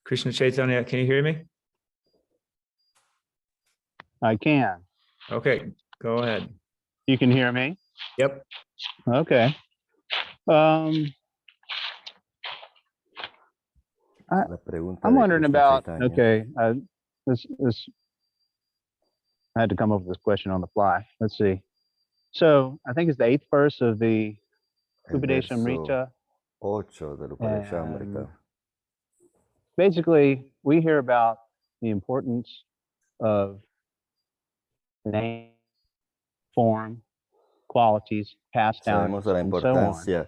Krishna Chaitanya, can you hear me? I can. Okay, go ahead. You can hear me? Yep. Okay. I'm wondering about, okay, this I had to come up with this question on the fly. Let's see. So I think it's the 8th verse of the Upadeshamrita. And basically, we hear about the importance of name, form, qualities, pastimes, and so on.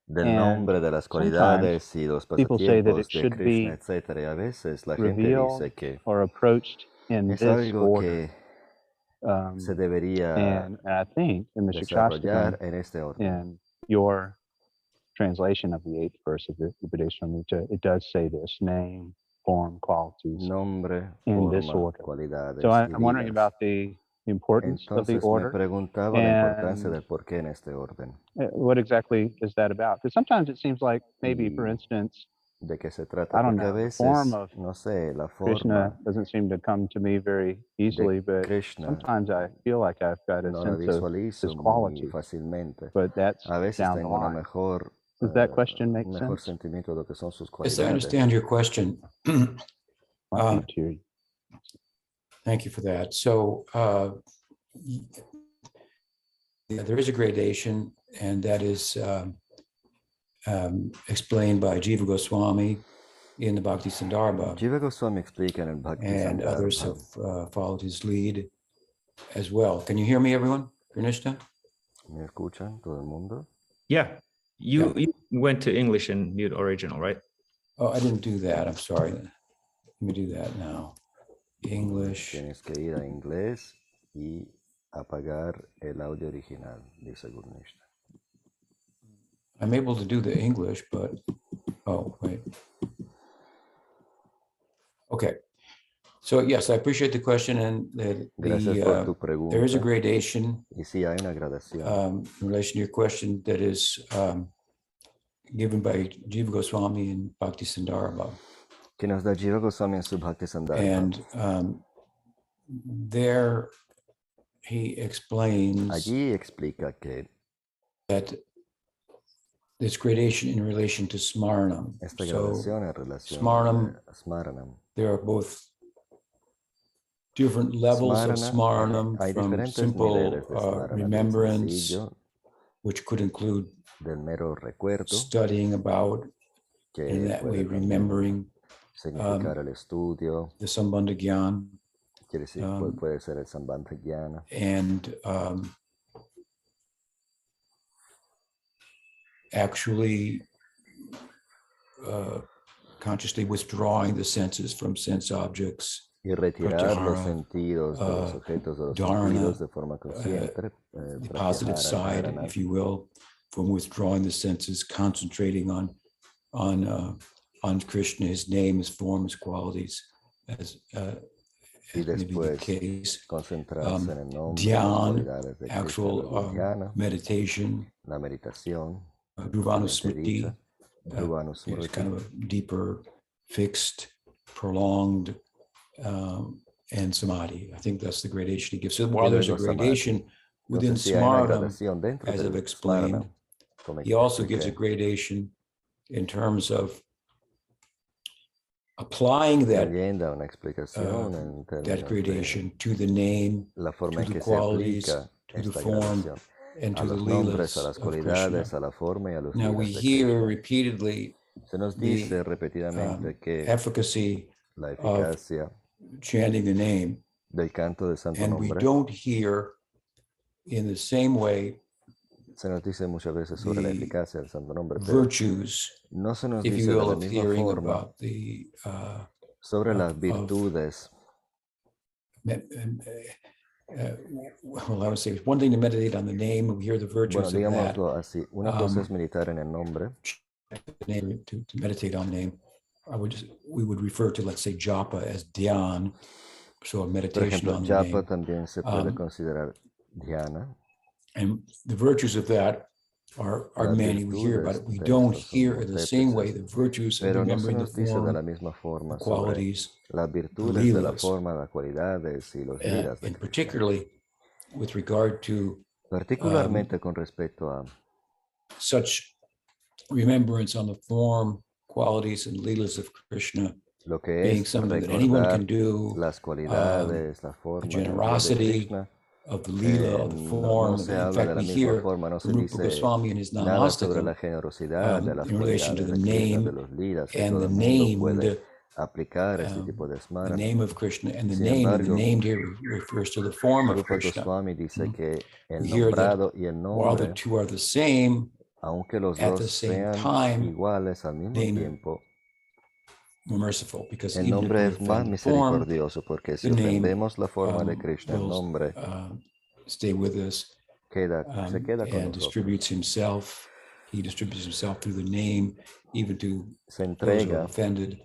Del nombre, de las cualidades y los pasatiempos de Krishna, etc. Y a veces la gente dice que or approached in es this algo order. que se debería And I think in the desarrollar Shikshashtakam, en este orden. in your translation of the 8th verse of the Upadeshamrita, it does say this: name, form, qualities, nombre, in forma, this order. cualidades, So y I'm wondering vidas. about the importance of the Entonces me order. preguntaba la importancia del por qué en este orden. What exactly is that about? Because sometimes it seems like maybe, for instance, ¿De qué se trata? I don't Porque a know, the veces, form of no sé, la Krishna forma doesn't seem to come to me very easily, but Krishna sometimes I feel like I've got a no la sense of visualizo his muy qualities, fácilmente. but that's A veces down the tengo una line. mejor, Does that question make mejor sense? sentimiento de lo que son sus Yes, I cualidades. understand your question. I can't hear you. Thank you for that. So yeah, there is a gradation, and that is explained by Jiva Goswami in the Bhakti Sandarbha. Jiva Goswami explica en el Bhakti And Sandarbha. others have followed his lead as well. Can you hear me, everyone? Krishna? ¿Me escuchan todo el mundo? Yeah. You went to English and mute original, right? Oh, I didn't do that. I'm sorry. Let me do that now. English. Tienes que ir a inglés y apagar el audio original, dice Gurnishta. I'm able to do the English, but, oh, wait. Okay. So yes, I appreciate the question, and Gracias por tu pregunta. there is a gradation Y sí, hay una gradación. in relation to your question that is given by Jiva Goswami in Bhakti Sandarbha. Que nos da Jiva Goswami en su Bhakti Sandarbha. And there he explains Allí explica que that this gradation in relation to Smaranam. esta So gradación en relación Smaranam, there are both different levels of Smaranam, from simple remembrance, which could include del mero recuerdo, studying about, que in that way puede remembering significar el estudio, the Sambandha Gyan, quiere decir, puede ser el Sambandha Jnana, and actually consciously withdrawing the senses from sense objects, y retirar los pratyahara, sentidos de los objetos de los dharana, sentidos de forma consciente, the positive side, dharana, if you will, from withdrawing the senses, concentrating on Krishna, his name, his form, his qualities, as y may be the después case. concentrarse en el nombre, las Dhyan, cualidades de Krishna, actual dhyana, meditation, la meditación, Dhruvanusmriti, Dhruvanusmriti, is kind of a deeper, fixed, prolonged, and samadhi. I think that's the gradation he gives. So while there's a gradation within Smaranam, as I've explained, he also gives a gradation in terms of applying that gradation to the name, to the qualities, to the form, and to the leelas of Krishna. Now we hear repeatedly the efficacy of chanting the name, and we don't hear in the same way se nos dice muchas veces sobre la eficacia del santo nombre, pero virtues, no se nos if dice you de will, la of misma hearing forma about the sobre las virtudes. Well, I would say it's one thing to meditate on the name, and we hear the virtues Bueno, of that. digámoslo así, una cosa es meditar en el nombre. To meditate on name, we would refer to, let's say, japa as dhyan, so a Por meditation ejemplo, on the japa name. también se puede considerar dhyana. And the virtues of that are many. We hear about it. We don't hear in the same way the virtues of pero no se remembering the nos dice de form, la misma forma the sobre qualities, las the virtudes de la leelas, forma, las cualidades y los lilas de and Krishna. particularly with regard to Particularmente con respecto a such remembrance on the form, qualities, and leelas of Krishna lo que being es something that anyone recordar can do, las cualidades, la the forma, el de generosity Krishna. of the leela, of the No form. se In habla de fact, la we misma hear forma, no se from Rupa dice Goswami in his nada sobre la Namastakam generosidad, de las in relation to cualidades the de Krishna, de name los lilas, que and todo the el mundo puede named, aplicar este tipo de the smarana. name of Krishna, and the Sin name, and the embargo, named here refers to the form of Rupa Krishna. Goswami dice que el We hear that nombrado y el while the nombre, two are the same, aunque los at dos the same sean time, iguales al mismo name tiempo, more merciful, because el even if nombre we es más offend the form, misericordioso, porque si the name ofendemos la forma de Krishna, el will nombre stay with us se queda con and nosotros. distributes himself. He distributes himself through the name, even to Se those who are entrega offended.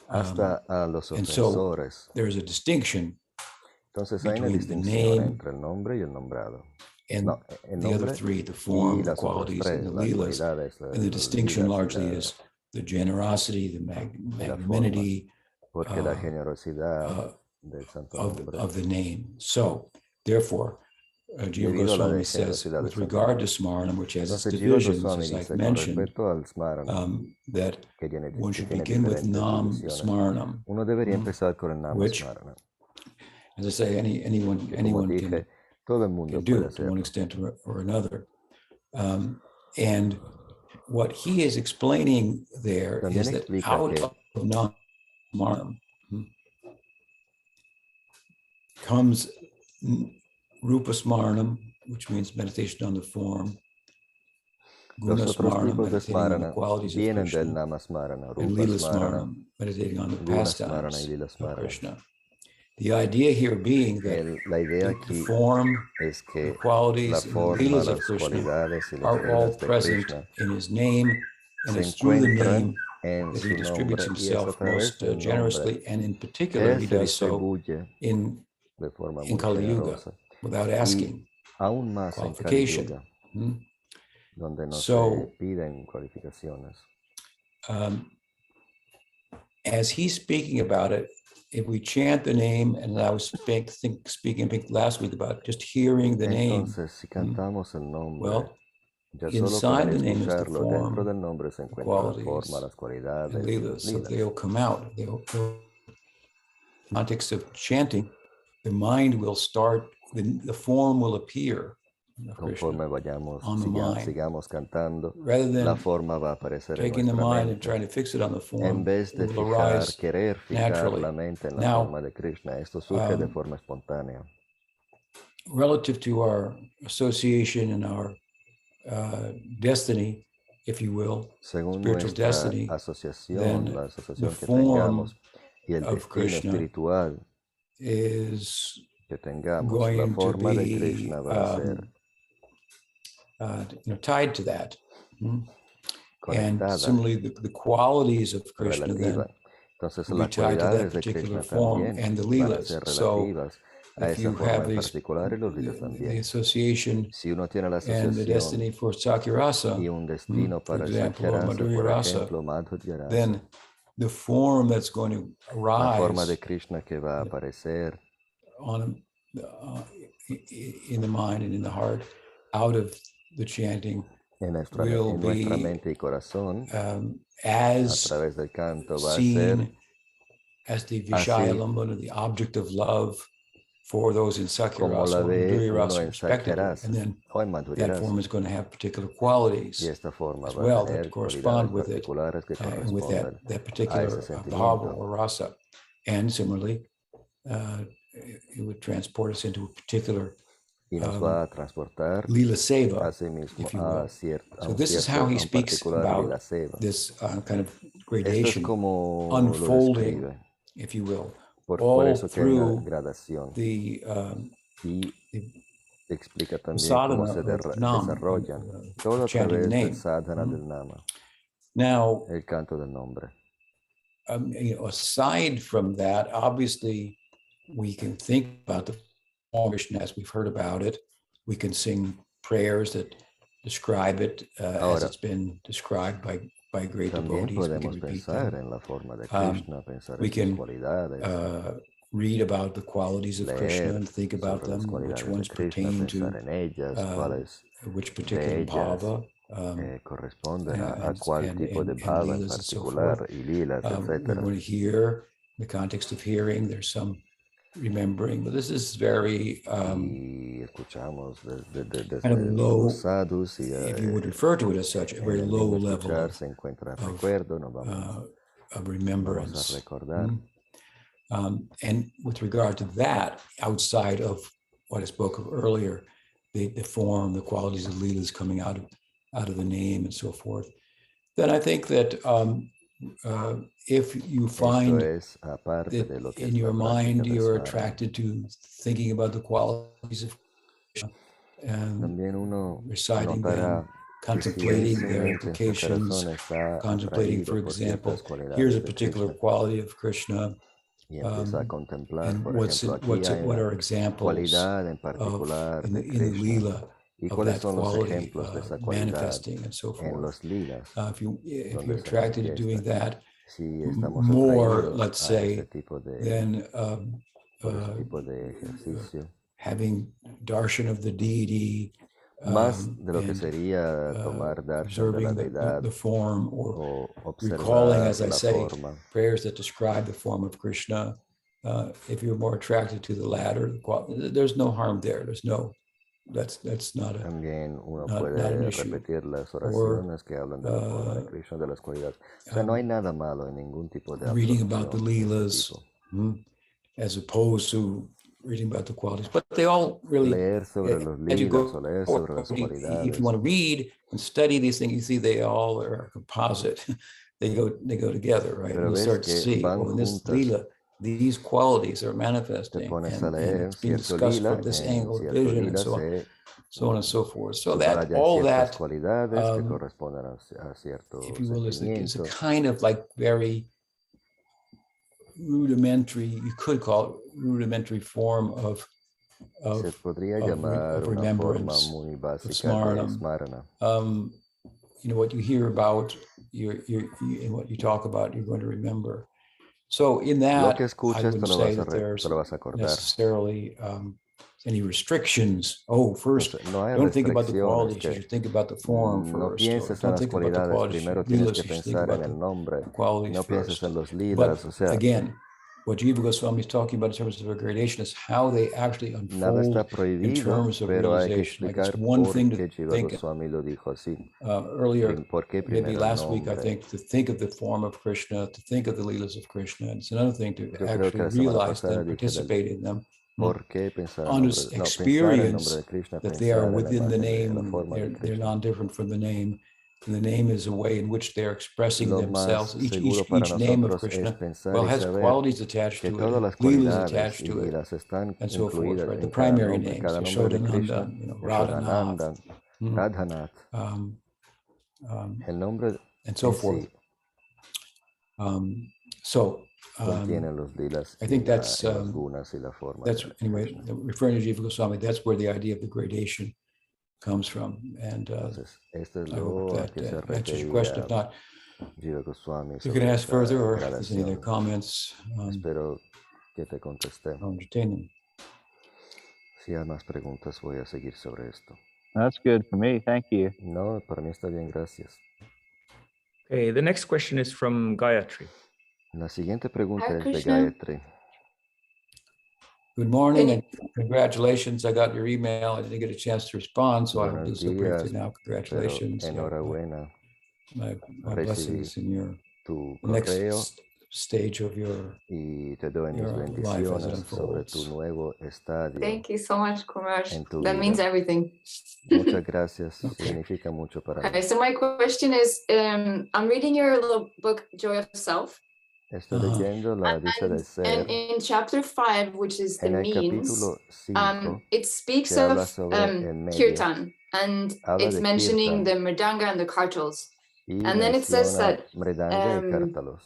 hasta a los And so ofensores. there is a distinction Entonces hay una between the distinción name entre el nombre y el nombrado. and No, el the other nombre three, the y form, the las otras qualities, and tres, the las leelas. cualidades, And the los distinction lilas largely y is the generosity, the la forma, magnanimity porque la generosidad del santo nombre, of the name. So, therefore, Jiva debido a la Goswami says, generosidad del with santo regard nombre. to Smarnam, which has its Entonces Jiva divisions, Goswami as I've dice con mentioned, respecto al smarana, that que tiene, one que should tiene begin with diferentes Nam divisiones, Smarnam, uno debería empezar con el nama which, smarana, as I say, que como anyone dije, todo el mundo can puede do to one hacerlo. extent or another. And what he is explaining there También is that explica out que of Nam Smarnam comes Rupa Smarnam, which means meditation on the form, Guna los otros Smarnam, tipos de meditating on the smarana qualities of vienen del Krishna, nama smarana, and rupa Lila smarana, Smarnam, meditating on the guna smarana y pastimes lila of smarana. Krishna. The idea here being that La idea the aquí form, es the que la qualities, and the forma, leelas of las Krishna cualidades y las are all lilas de present Krishna in his name, and se it's through the encuentran name en that he su distributes nombre y es a himself través most del nombre generously, and in particular, que he se does so distribuye in de forma muy Kali Yuga generosa without y asking aún más en Kali qualification. Yuga, donde no So, se piden cualificaciones. as he's speaking about it, if we chant the name, and I was speaking last week about just hearing the name, Entonces, si cantamos el nombre, well, ya solo con inside el the name is the escucharlo, dentro form, del nombre se the encuentra la qualities, forma, las and cualidades y leelas, los so lilas. they'll come out. In the context of chanting, the mind will start, the form will appear of Krishna Conforme vayamos, on the mind, sigamos cantando, rather la than forma va a aparecer en taking the nuestra mind and mente. trying to fix it on the En form. vez de It will arise querer fijar naturally. la mente en la Now, forma de Krishna, esto surge de forma espontánea. relative to our association and our destiny, if you will, Según spiritual nuestra destiny, asociación, then la the asociación que form tengamos y el of destino Krishna espiritual is que tengamos, la going to forma de be Krishna va a ser tied to that. And conectada, similarly, the qualities of Krishna then relativa. Entonces will be las tied to that cualidades de particular Krishna form también and the van a leelas. ser So relativas a if esa you forma have en the particular y los lilas the también. association Si uno tiene la and the asociación destiny for Sakyarasa, y un destino for para el example, or Sakyarasa, Madhurya por Rasa, ejemplo, Madhurya Rasa, then the form that's going to la forma arise de Krishna que va a aparecer on in the mind and in the heart out of the chanting en nuestra will be mente y corazón, a as través del canto, va a ser seen as the Vishaya así Lambana, the object of love for those in como Sakyarasa la or ve Madhurya uno Rasa en respectively. Sakyarasa And then o en Madhurya that Rasa. form is going to have particular Y qualities esta forma as va a well tener that correspond with it, particulares que and with corresponden that a particular ese bhava sentimiento. or rasa. And similarly, it would transport us into a particular Y nos va a transportar lila seva, así mismo if you a will. So un this is how he a un speaks particular about lila seva. this kind of Esto es gradation como lo unfolding, describe, if you will, por all eso que hay una through gradación. the Y explica también cómo sadhana se of Nam, desarrollan todo a chanting the través del name. sadhana del nama, Now, el canto del nombre. Aside from that, obviously, we can think about the form of Krishna as we've heard about it. We can sing prayers that describe it as Ahora, it's been described by great también devotees. We can podemos repeat pensar them. en la forma de Krishna, pensar We en sus can cualidades, read about the qualities of Krishna leer and think about sobre las them, which cualidades de ones Krishna, pertain pensar to en ellas, cuáles which de particular ellas bhava, corresponden a and, cuál and, tipo de and, bhava en leelas and so forth. particular, y lilas, We're etc. going to hear, in the context of hearing, there's some remembering, but this is very Y escuchamos kind of desde low, los sadhus y if you would refer to it as such, a en very el low mismo level escuchar se encuentra el recuerdo, nos vamos of a remembrance. recordar. And with regard to that, outside of what I spoke of earlier, the form, the qualities of leelas coming out of the name and so forth, then I think that if you find that in your mind you're attracted to thinking about the qualities of Krishna and reciting them, contemplating their implications, contemplating, for example, here's a particular quality of Krishna. Y empieza a contemplar, And por what ejemplo, are examples cualidad en particular in de the Krishna. Leela ¿Y of cuáles that son los quality ejemplos de esa cualidad manifesting and so en forth? los lilas? If donde you're se attracted to doing manifiesta? that Si estamos more, atraídos let's a ese say, tipo de, than por ese tipo de ejercicio, having darshan of the deity, más de lo que and sería tomar darshan de la observing deidad the form, or o recalling, observar as I la say, forma. prayers that describe the form of Krishna. If you're more attracted to the latter, there's no harm there. There's no, that's not a, También uno not puede an issue. repetir las oraciones que hablan de la forma de Krishna, de las cualidades. O sea, no hay nada malo en ningún tipo de reading about the absorción de leelas, ese tipo. as opposed to reading about the qualities, but they all really, Leer sobre los as you lilas go o leer forward, sobre las if you cualidades. want to read and study these things, you see they all are a composite. they go together, right? Pero You'll ves start to que see, van in this juntas. leela, these qualities are Te manifesting, pones a and leer it's being cierto discussed lila, from this en angle of cierto vision, and lila so on and so forth. So that subrayan all ciertas that, cualidades que corresponden a cierto if you will, is a sentimiento. kind of like very rudimentary, you could call it rudimentary form of Se podría llamar una forma muy básica de smarana. What you hear about, and what you talk about, you're going to remember. So in that, Lo que I escuchas wouldn't say that there's necessarily any restrictions. First, no hay don't think about the restricciones, qualities, you should think about the form no first. pienses en Don't las think about the cualidades, qualities, primero tienes leelas, que you should think pensar en about el nombre, the qualities no first. pienses en los lilas, But o sea, again, what Jiva Goswami is talking about in terms of a gradation is how they actually nada está unfold in prohibido, terms of pero hay que realization. Like it's explicar one por thing qué to Jiva think Goswami lo dijo así. earlier, ¿Por qué maybe primero el last week, I nombre? think, to think of the form of Krishna, to think of the leelas of Krishna. And it's another thing to Yo creo que actually la semana realize pasada them, dije participate in them, ¿por qué pensar en nombre de, no, pensar en nombre experience de Krishna, that they are pensar en la within the imagen de name, la and forma de they're Krishna? non-different from the name. And the name is a way in which they're expressing Lo themselves. más seguro para Each name of nosotros es Krishna, pensar well, y has saber qualities attached que to todas it, las leelas cualidades attached y to it, lilas están and so forth, incluidas right? The en cada primary nombre, names, cada nombre de Krishna, Radhanath, Yashodananda, Radhanath, el nombre and so en forth. sí contiene los lilas I think that's los gunas y la forma de anyway, Krishna. referring to Jiva Goswami, that's where the idea of the gradation comes from. And Entonces, esto es I hope lo a that que se answers your question. If refería not, Jiva Goswami you can sobre ask further, esta or if there's any other gradación. comments, Espero que te contesté. I'll entertain them. Si hay más preguntas, voy a seguir sobre esto. That's good for me. Thank you. No, para mí está bien, gracias. Okay, the next question is from Gayatri. La siguiente pregunta Hare es de Krishna. Gayatri. Good morning and congratulations. I got your email. I didn't get a chance to respond, so I will do Buenos so briefly días, now. Congratulations. pero enhorabuena. My Recibí blessings in your tu next correo stage of your y te doy mis life as it bendiciones sobre unfolds. tu nuevo estadio Thank you so much, Kumar. en tu That means vida. everything. Muchas gracias, Okay. significa mucho para Okay, mí. so my question is, I'm reading your little book, Joy of Self. Estoy leyendo la dicha del And ser. in chapter 5, which is the En el means, capítulo 5 it speaks se habla of sobre el medio, kirtan, and habla it's de mentioning kirtan, the mridanga and the kartals. y And then it says menciona that mridanga y cártalos.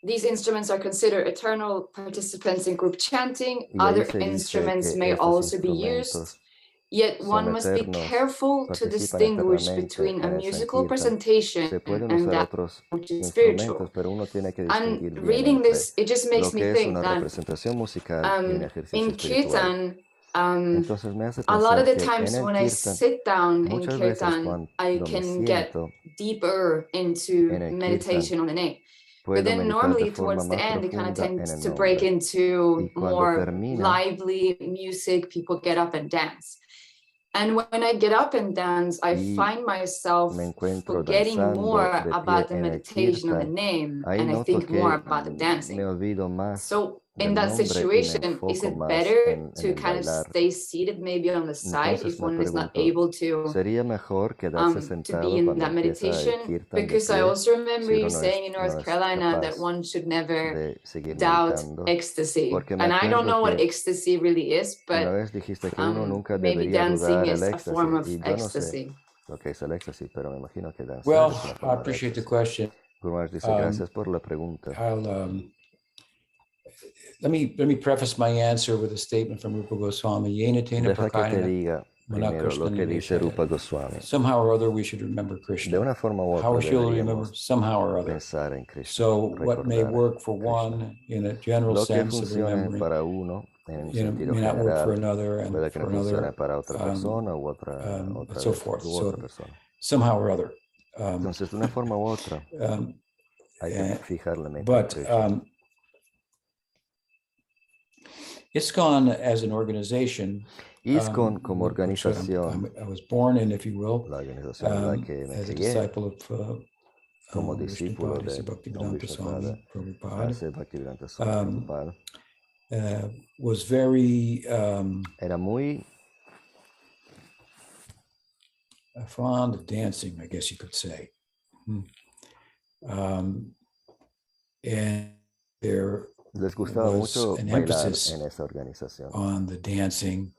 these instruments are considered eternal participants in group chanting. Y ahí Other se dice instruments que may estos also be used instrumentos Yet one must be careful to distinguish between a musical presentation and that which is spiritual. And reading this, it just makes me think that in Kirtan, a lot of the times when I sit down in Kirtan, I can get deeper into meditation on the name. But then normally towards the end, it kind of tends to break into more lively music, people get up and dance. And when I get up and dance, I find myself forgetting more about the meditation of the name, and I think more about the dancing. So in that situation, is it better to kind of stay seated maybe on the side if one is not able to be in that meditation? Because I also remember you saying in North Carolina that one should never doubt ecstasy. And I don't know what ecstasy really is, but maybe dancing is a form of ecstasy. Well, I appreciate the question. Gracias por la pregunta. Let me preface my answer with a statement from Rupa Goswami. Deja que te diga primero lo que dice Rupa Goswami. Somehow or other we should remember Krishna. De una forma u otra How should we remember? Somehow or other. Pensar en Krishna. So what may work for one in a general sense of remembering, para uno, en un sentido may not work for general, another, and puede que for no funcione another, para otra persona u otra so forth. So persona. somehow or other. Entonces, de una forma u otra, hay que fijar la mente. But ISKCON as an organization, ISKCON como organización, I was born in, if you will, la organización en la que me as a crié, disciple of como discípulo de Bhaktivedanta Swami Prabhupada, Bhaktivedanta Swami Prabhupada, was very era muy fond of dancing, I guess you could say. And there les gustaba mucho bailar en esa organización. On the dancing,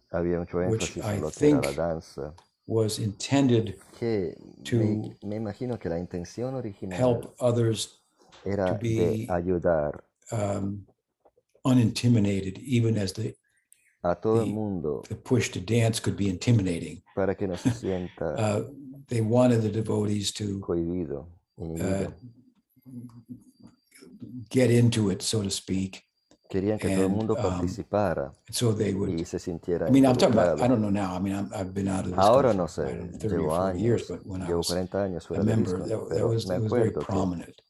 había mucho énfasis en lo que era la danza, was intended to me imagino que la intención original help others era to be de ayudar unintimidated, even as the todo el mundo, the push to dance could be intimidating. Para que no se sienta they wanted the devotees to cohibido, get into it, so to speak. Querían que todo el mundo participara, so they would, y se sintiera I mean, I'm talking about, I don't know now, I mean, I've been out of this ahora no sé, 30 or 40 years, but when I was 40 años fuera a member, that was very que prominent.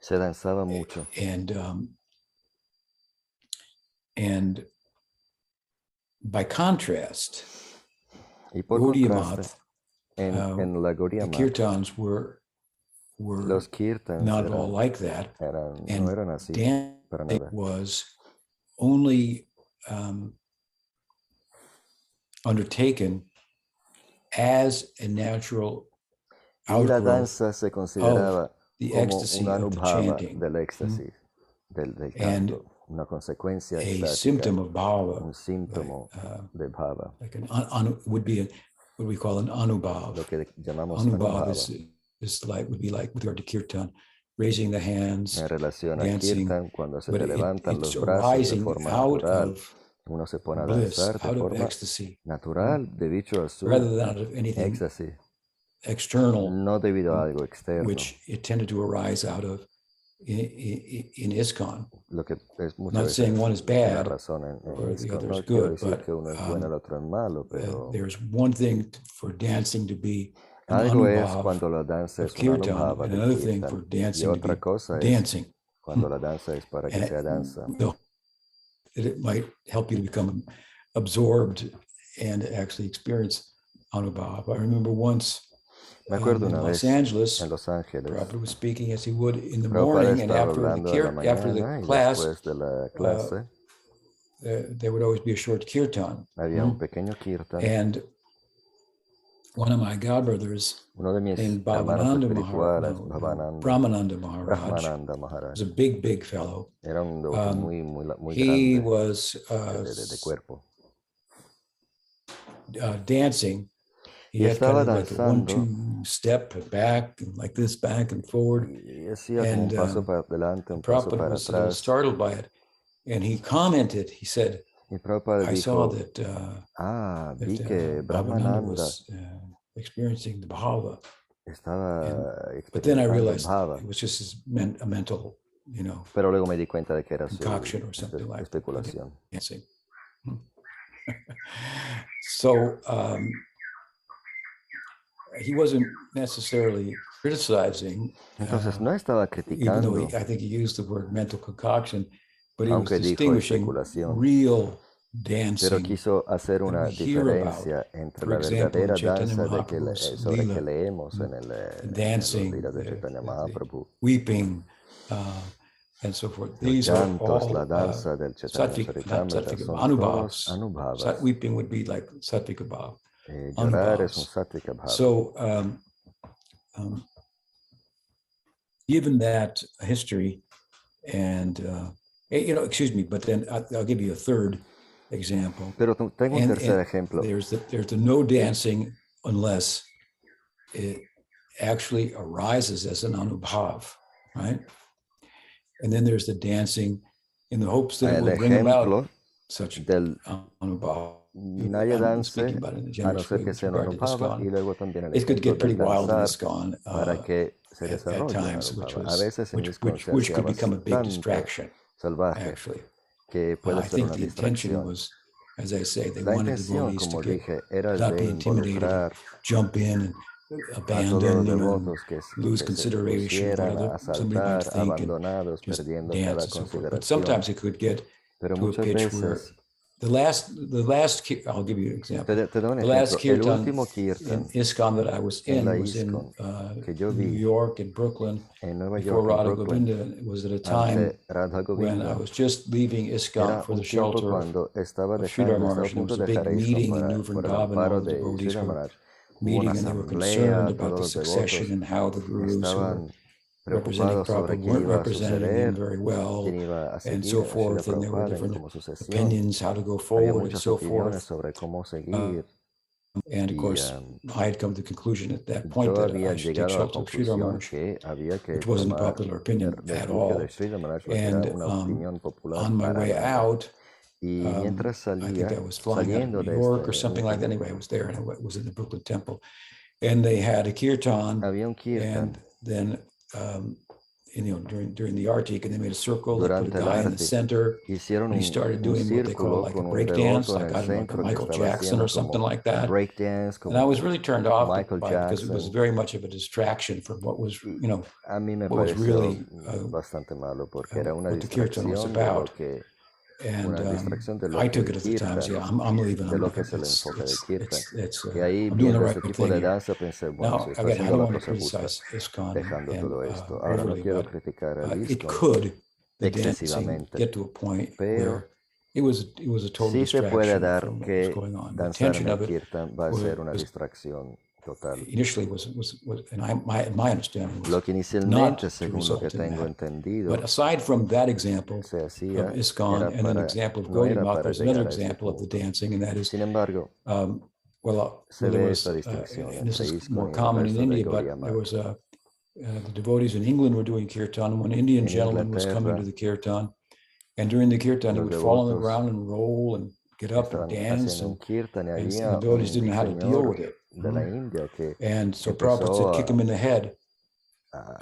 Se danzaba mucho. And by contrast, y por Gaudiya en la Gaudiya the kirtans were los kirtans not all like that, no and eran así, it was only undertaken as a natural y la danza se consideraba the como ecstasy una of the anubhava chanting, del éxtasis, del and canto, una consecuencia a symptom of bhava, un síntoma de bhava, like would be what we call an anubhav. Lo que llamamos anubhav is like, would be like with regard to kirtan, raising the hands, en relación a dancing, kirtan, cuando se but te levantan los it's brazos de arising forma out natural, of uno se pone a bliss, danzar de out of forma ecstasy, natural, debido a su rather than out of anything éxtasis, external, no debido a algo externo, which it tended to arise out of in ISKCON. Lo que es Not saying one is bad razón or the other is no good, decir but que uno es bueno, el otro es malo, pero there's one thing for dancing to be an algo es anubhav cuando la danza of es una kirtan, anubhava and de another thing kirtan, for y dancing to otra be cosa es dancing. cuando la danza es para que sea danza. That it might help you to become absorbed and actually experience anubhav. I remember once Me acuerdo in una Los vez Angeles, en Los Ángeles, Prabhupada was speaking as he would in the Prabhupada morning and estaba after hablando de la after the mañana y class, después de la clase there would always be a short kirtan. había un pequeño kirtan. And one of my godbrothers, Uno de mis named hermanos Bhavananda espirituales, Brahmananda Maharaj, Brahmananda Maharaj, was a big fellow. era un devoto muy He grande was de cuerpo. Dancing. He Y had estaba kind of like a 1-2 danzando step back, and like this, back and forward. y hacía como un paso para adelante, un paso Prabhupada para was a little atrás. startled by it, and he commented. He said, I saw that, vi que Bhavananda Brahmananda was experiencing the bhava. estaba But then I experimentando realized bhava, it was just a mental, pero luego me di cuenta de que era su concoction or something like that. especulación. Dancing. So he wasn't necessarily criticizing, Entonces no estaba even though criticando, I think he used the word mental concoction, but he was aunque dijo distinguishing especulación, real pero dancing. quiso hacer una diferencia entre la verdadera danza de que sobre que leemos en los liras de Chaitanya Mahaprabhu, Weeping, and so forth. los These are llantos, all la danza del Chaitanya Charitamrita son todos anubhavas. Weeping would be like sattvika bhav. Llorar es un sattvika bhava. So, given that history, and excuse me, but then I'll give you a third example. Pero tengo un tercer ejemplo. There's the no dancing unless it actually arises as an anubhav, right? And then there's the dancing in the hopes that it will bring about such anubhav. Nadie dance a no ser que sea un anubhava, y luego también el ejemplo del danzar para que se desarrolle un anubhava. A veces en ISKCON se hacía bastante salvaje, que puede ser una distracción. La intención, como dije, era de involucrar a todos los devotos que se pusieran a saltar, abandonados, perdiendo cada consideración. Pero muchas veces, I'll give you an example. te doy un The last ejemplo, el kirtan último kirtan in ISKCON that I was in la was in ISKCON que yo New vi York and Brooklyn en Nueva before York, en Radha Brooklyn, Govinda. It was at a time ante Radha when I Govinda, was just leaving ISKCON era for un the tiempo shelter cuando estaba of Sridhar dejando, estaba a Maharaj. There punto was a de dejar big esto meeting in por New el Vrindavan. All amparo the de devotees Sridhar were Maharaj. Hubo una meeting and they were asamblea, concerned about todos the los succession devotos and how the gurus who were estaban representing preocupados sobre Prabhupada quién weren't iba a representing him suceder, very well, quién iba a and seguir so a Srila forth, and there were Prabhupada different como sucesión. opinions how to go Había forward and muchas so opiniones forth. sobre cómo seguir, And of y course, I had come to the conclusion at that point yo that había I should take llegado a la shelter of Sridhar conclusión Maharaj, que había que which wasn't a tomar popular el opinion at refugio de all. Sridhar Maharaj, lo que And era una opinión popular on my para way nada. out, Y mientras I think salía, I was flying out of saliendo New de York or something like that. Anyway, I was there and I was in the Brooklyn Temple, and they had a kirtan, había un kirtan and then during the artik, and they made a circle. They put a durante el guy in the arte. center. Hicieron And he started un doing what they call círculo like a con un break dance, devoto en like el I don't know, like a centro que Michael estaba Jackson or haciendo something como like that. breakdance, And I was como really turned off Michael by it because it was Jackson. very much of a distraction from what was, A mí me what was pareció really bastante malo porque era una what the kirtan was distracción de lo about. que And una distracción de lo I que took el it at the time. kirtan, Yeah, I'm leaving. de I'm lo not que es el it's, enfoque del it's, kirtan. it's, Y ahí I'm doing the viendo right ese tipo thing de here. danza pensé, bueno, Now, si está again, I haciendo don't la want to cosa justa, criticize ISKCON dejando todo esto. Ahora no overly, quiero but criticar al it ISKCON could, the dancing, excesivamente, get to a point pero where it was a total sí se puede distraction dar from what was que going on. The danzar tension en el of it kirtan va a ser una was distracción total. initially was and my understanding was Lo que not inicialmente, to según lo que result in tengo that. entendido, But aside from that example se of hacía era ISKCON and an para, example of no era Gaudiya Math, para there's another llegar a ese example of the punto. dancing, and that is, Sin embargo, se there ve was, esta distinción and this entre is more ISKCON y el common in resto de India, Gaudiya but there Math. was the devotees in England were doing kirtan, and one Indian En gentleman was coming to Inglaterra, the kirtan, and during the kirtan he los would fall on the devotos ground and roll and get up and estaban dance, haciendo un and kirtan y the había devotees didn't know how to deal señor with it. de la India que And so Prabhupada said, empezó kick him in the head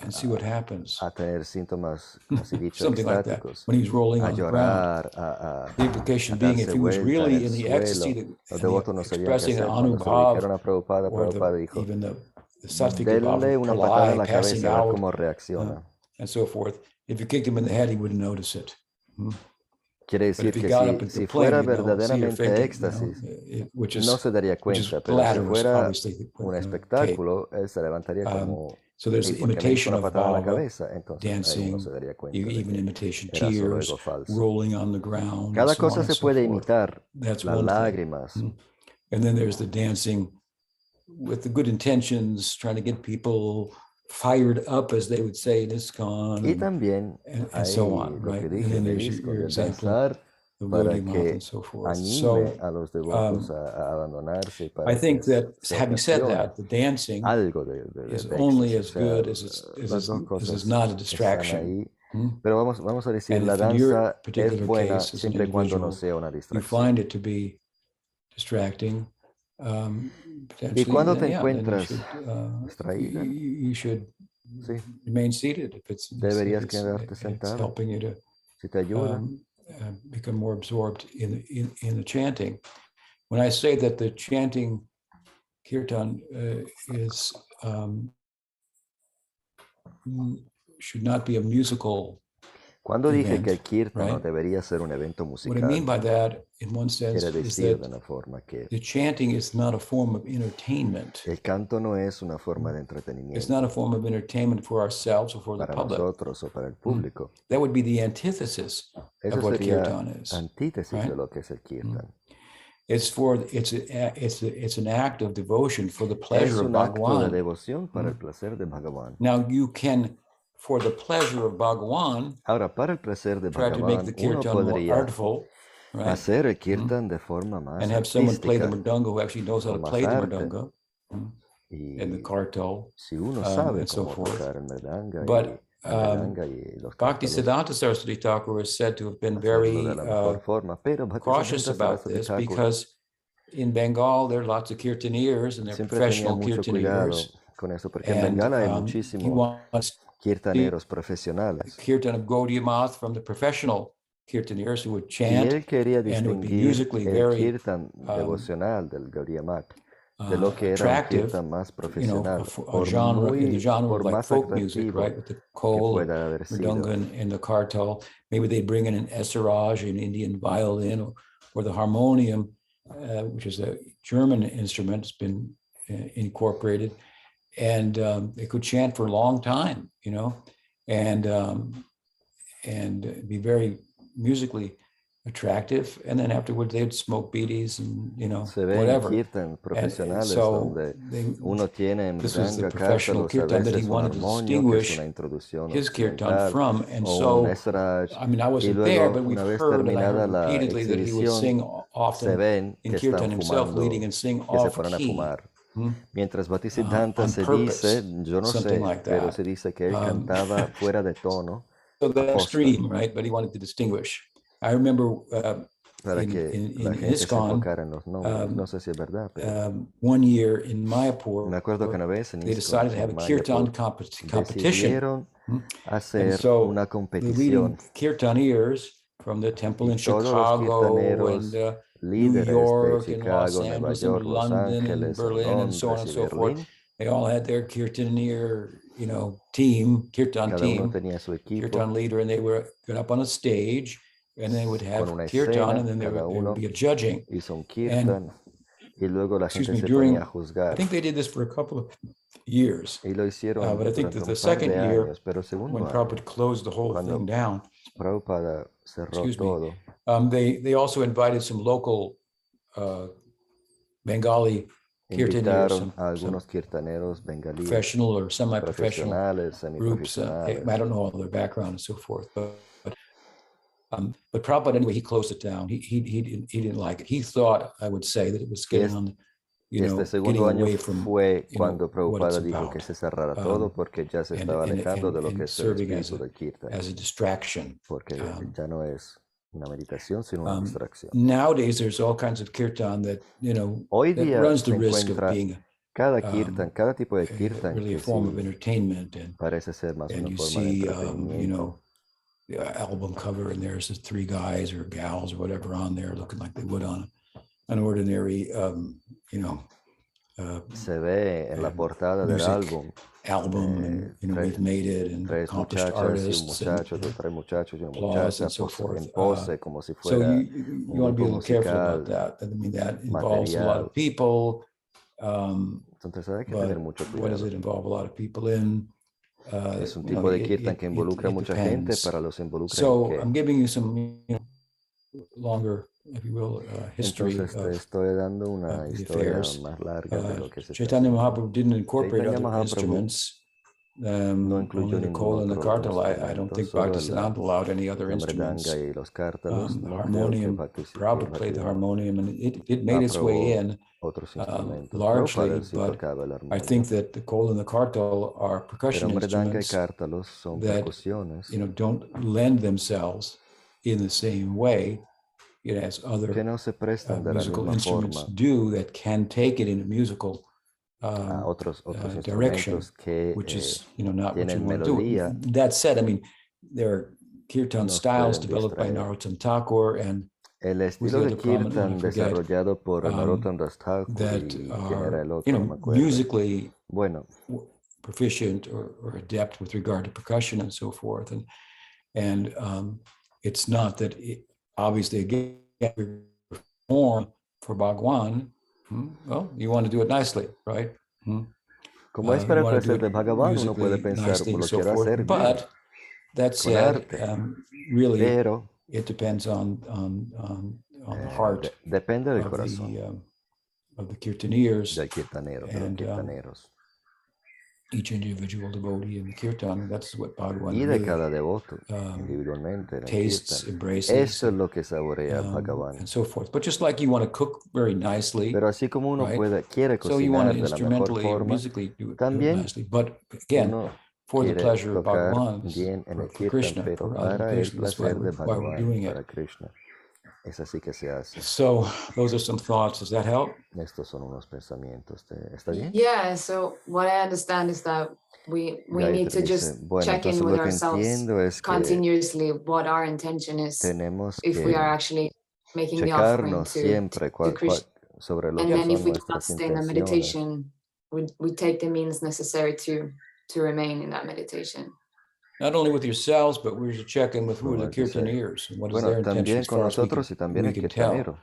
and see what a happens. tener síntomas, así dicho, Something like that. extáticos, When he was rolling a on the ground. llorar, The implication a being, if darse he was vuelta really en in el the suelo. ecstasy Los and devotos no sabían qué expressing an hacer. Cuando se lo anubhav, dijeron a Prabhupada, or Prabhupada dijo, even the sattvika bhav denle of una patada en pralaya, la passing cabeza a ver out, cómo reacciona. and so forth. If you kicked him in the head, he wouldn't notice it. Quiere But decir if he que got up into si plane, fuera so you're verdaderamente faking, éxtasis, which no is se daría cuenta, pero si glamorous, fuera obviously. un espectáculo, él se levantaría como, So there's ¿y the por qué me hizo imitation una of patada en la bhava, cabeza? Entonces ahí uno se dancing, daría cuenta de even que imitation era solo tears, algo falso. rolling on the ground, and Cada so on cosa and se so puede forth. imitar, That's las one thing. lágrimas. And then there's the dancing with the good intentions, trying to get people fired up, as they would say in ISKCON, Y también and so on, lo right? que And dije then de there's ISKCON, your de example danzar of para Gaudiya Math que and so forth. anime So a los devotos a abandonarse y para I think que that, se having said ocasione that, the dancing algo de is only éxtasis. as O sea, good as las dos it's cosas not a están distraction. ahí Pero vamos a decir, And la if in your danza es particular buena case, as an siempre y cuando no individual, sea una you distracción. find it to be distracting, Y potentially, cuando te then you encuentras should, distraída, you should sí, remain seated if deberías quedarte it's sentado. helping you to Si te ayuda, become more absorbed in the chanting. When I say that the chanting kirtan is should not be a musical cuando dije que el event, kirtan no right? debería ser un evento What I mean musical, by that, in one sense, quiere is decir de that una forma que the chanting is not a form of entertainment. el canto no es una forma de It's not a entretenimiento form of entertainment for ourselves or for the para public. nosotros o para el público. That would be the antithesis Eso of what sería kirtan is. antítesis right? de lo que es el kirtan. It's an act of devotion for the Es pleasure of un acto de Bhagawan. devoción para el placer de Bhagavan. Now you can, for the pleasure of Bhagawan, Ahora, para el placer de try to make Bhagavan, the uno kirtan more podría artful, right? hacer el kirtan de forma más And have someone play the artística, mridanga who actually knows how to con más play the arte. mridanga and the Y kartal si uno sabe and so cómo forth. tocar el mridanga But y los Bhakti cártalos, Siddhanta Saraswati Thakur is said to have been hacerlo very de la mejor forma. Pero cautious Bhaktisiddhanta about Saraswati this Thakur because in Bengal there are lots of kirtaniers and they're siempre tenía professional mucho cuidado kirtaniers. con eso, porque en And Bengala hay he muchísimos wants kirtaneros profesionales. kirtan of Gaudiya Math from the professional kirtaniers who would Y chant él quería and it would be distinguir musically el very kirtan devocional del Gaudiya Math de lo que era un attractive, kirtan más a profesional, genre in the genre por of like más folk music, atractivo right, with the que kol, pueda haber sido. mridanga, and the kartal. Maybe they bring in an esaraj, an Indian violin, or the harmonium, which is a German instrument. It's been incorporated, and they could chant for a long time, and be very musically attractive, and then afterwards they'd smoke beaties and Se ven whatever. kirtan profesionales so donde uno tiene this was the mridanga, professional cártalos, a kirtan that he veces un wanted to armonio, que es distinguish una introducción his kirtan occidental, from, and o un so esraj, I mean I y wasn't there, luego but we've una vez heard, and I terminada heard la repeatedly that he would exhibición, sing se often ven in que kirtan están himself, fumando, leading and sing que se off ponen a key. fumar. Mientras Bhaktisiddhanta On se purpose, dice, yo no something sé, like pero that. se dice que él cantaba fuera de tono, So the aposta, extreme, right? But he wanted to distinguish. I remember para que la in gente se ISKCON, enfocara en los nombres. No sé si es verdad, pero 1 year in me Mayapur, acuerdo que una vez en they ISKCON, decided to have en a kirtan Mayapur, competition. decidieron And hacer so una the competición leading kirtaniers from the temple y in todos los Chicago and kirtaneros New líderes de York and Los Chicago, Nueva Angeles and York, Los London and Ángeles, en Berlin and so on Londres and y so forth. Berlín, They all had their kirtanier, team, kirtan cada uno team, tenía su equipo kirtan leader, and they were got up on a stage, and they would con have una kirtan, escena, and then there cada would uno be a judging. hizo un And kirtan y luego la excuse gente me, se during, ponía a I juzgar. think they did this for a couple of years, Y lo hicieron but I think durante that un the par second de year, años, pero el segundo when año, Prabhupada closed the whole cuando thing down, Prabhupada cerró excuse me, todo, they also invited some local Bengali kirtaniers, invitaron a some algunos kirtaneros bengalíes, professional or semi-professional profesionales, groups. semiprofesionales. I don't know all their background and so forth, but Prabhupada, anyway, he closed it down. He didn't like it. He thought, I would say, that it was getting on, Este getting segundo año away from fue cuando what it's Prabhupada dijo que about, se cerrara todo porque ya se estaba alejando de lo que es el serving espíritu del kirtan, as a distraction. porque ya no es una meditación, sino una distracción. Nowadays, there's all kinds of kirtan that, Hoy that día runs the se risk of encuentra being cada kirtan, cada tipo de kirtan really que a form of sí entertainment, parece ser más and una you forma de see, entretenimiento. the album cover, and there's the 3 guys or gals or whatever on there looking like they would on an ordinary, Se ve en la portada del álbum album, and we've made it, and 3 accomplished muchachas y un artists, muchacho, and 3 muchachos y una applause muchacha and so forth. en pose como si So fuera you un want to be a grupo little careful about musical, that. I mean, that involves a lot material. of people. Entonces hay que But tener mucho what does cuidado. it involve a lot of people in? Es un tipo de kirtan que involucra a mucha gente, depends. para los involucra So en I'm qué. giving you some longer, if you will, history Entonces te of estoy dando una the historia affairs. más larga de lo que se está Chaitanya haciendo. Mahaprabhu didn't incorporate Chaitanya other Mahaprabhu instruments incluyó only the ningún call and the otro cartel. I don't instrumento, think solo Bhakti Siddhanta allowed any other la instruments. mridanga y los cártalos. The No creo que harmonium, Prabhupada played the harmonium, and it made its way in otros instrumentos. largely, Prabhupada sí but tocaba el I armonio. think that the kol and the cartel are percussion Pero mridanga y instruments cártalos son that, percusiones don't lend themselves in the same way as other que no se prestan de la musical misma instruments forma do, that can take it in a musical a otros direction, instrumentos que which is not what you tienen want to do. melodía. That said, I mean, there are kirtan Nos styles pueden developed by distraer. Narottam Thakur and El estilo de kirtan desarrollado por Narottam Das Thakur that y quién era are, el otro, no me acuerdo. musically Bueno, proficient or adept with regard to percussion and so forth, and it's not that obviously again form for Bhagwan. Well, you want to do it nicely, right? como es para el placer de Bhagavan, uno puede pensar, lo quiero hacer bien, but that con said, arte. really, Pero it depends on the heart depende del corazón of the kirtaneers del kirtanero, de los and kirtaneros. each individual devotee in the kirtan. That's what Bhagavan Y de really cada devoto individualmente en el tastes, kirtan. embraces, Eso es lo que saborea Bhagavan. and so forth. But just like you want to cook very nicely, Pero así como uno right? quiere So you want cocinar to de la mejor instrumentally or forma, musically do it también nicely. But again, uno for the quiere pleasure of tocar Bhagavan, bien en el for kirtan, Krishna, pero for Radha para el Krishna, that's why placer de why we're doing Bhagavan, it. para Krishna. Es así que se hace. So those are some thoughts. Does that help? Estos son unos pensamientos. ¿Está bien? Yeah, so what I understand is that we need to just check in with ourselves continuously what our intention is, if we are actually making the offering to Krishna. And then if we do not stay in the meditation, we take the means necessary to remain in that meditation. Not only with yourselves, but we should check in with who are the kirtaneers and what is their intention as far as we can tell.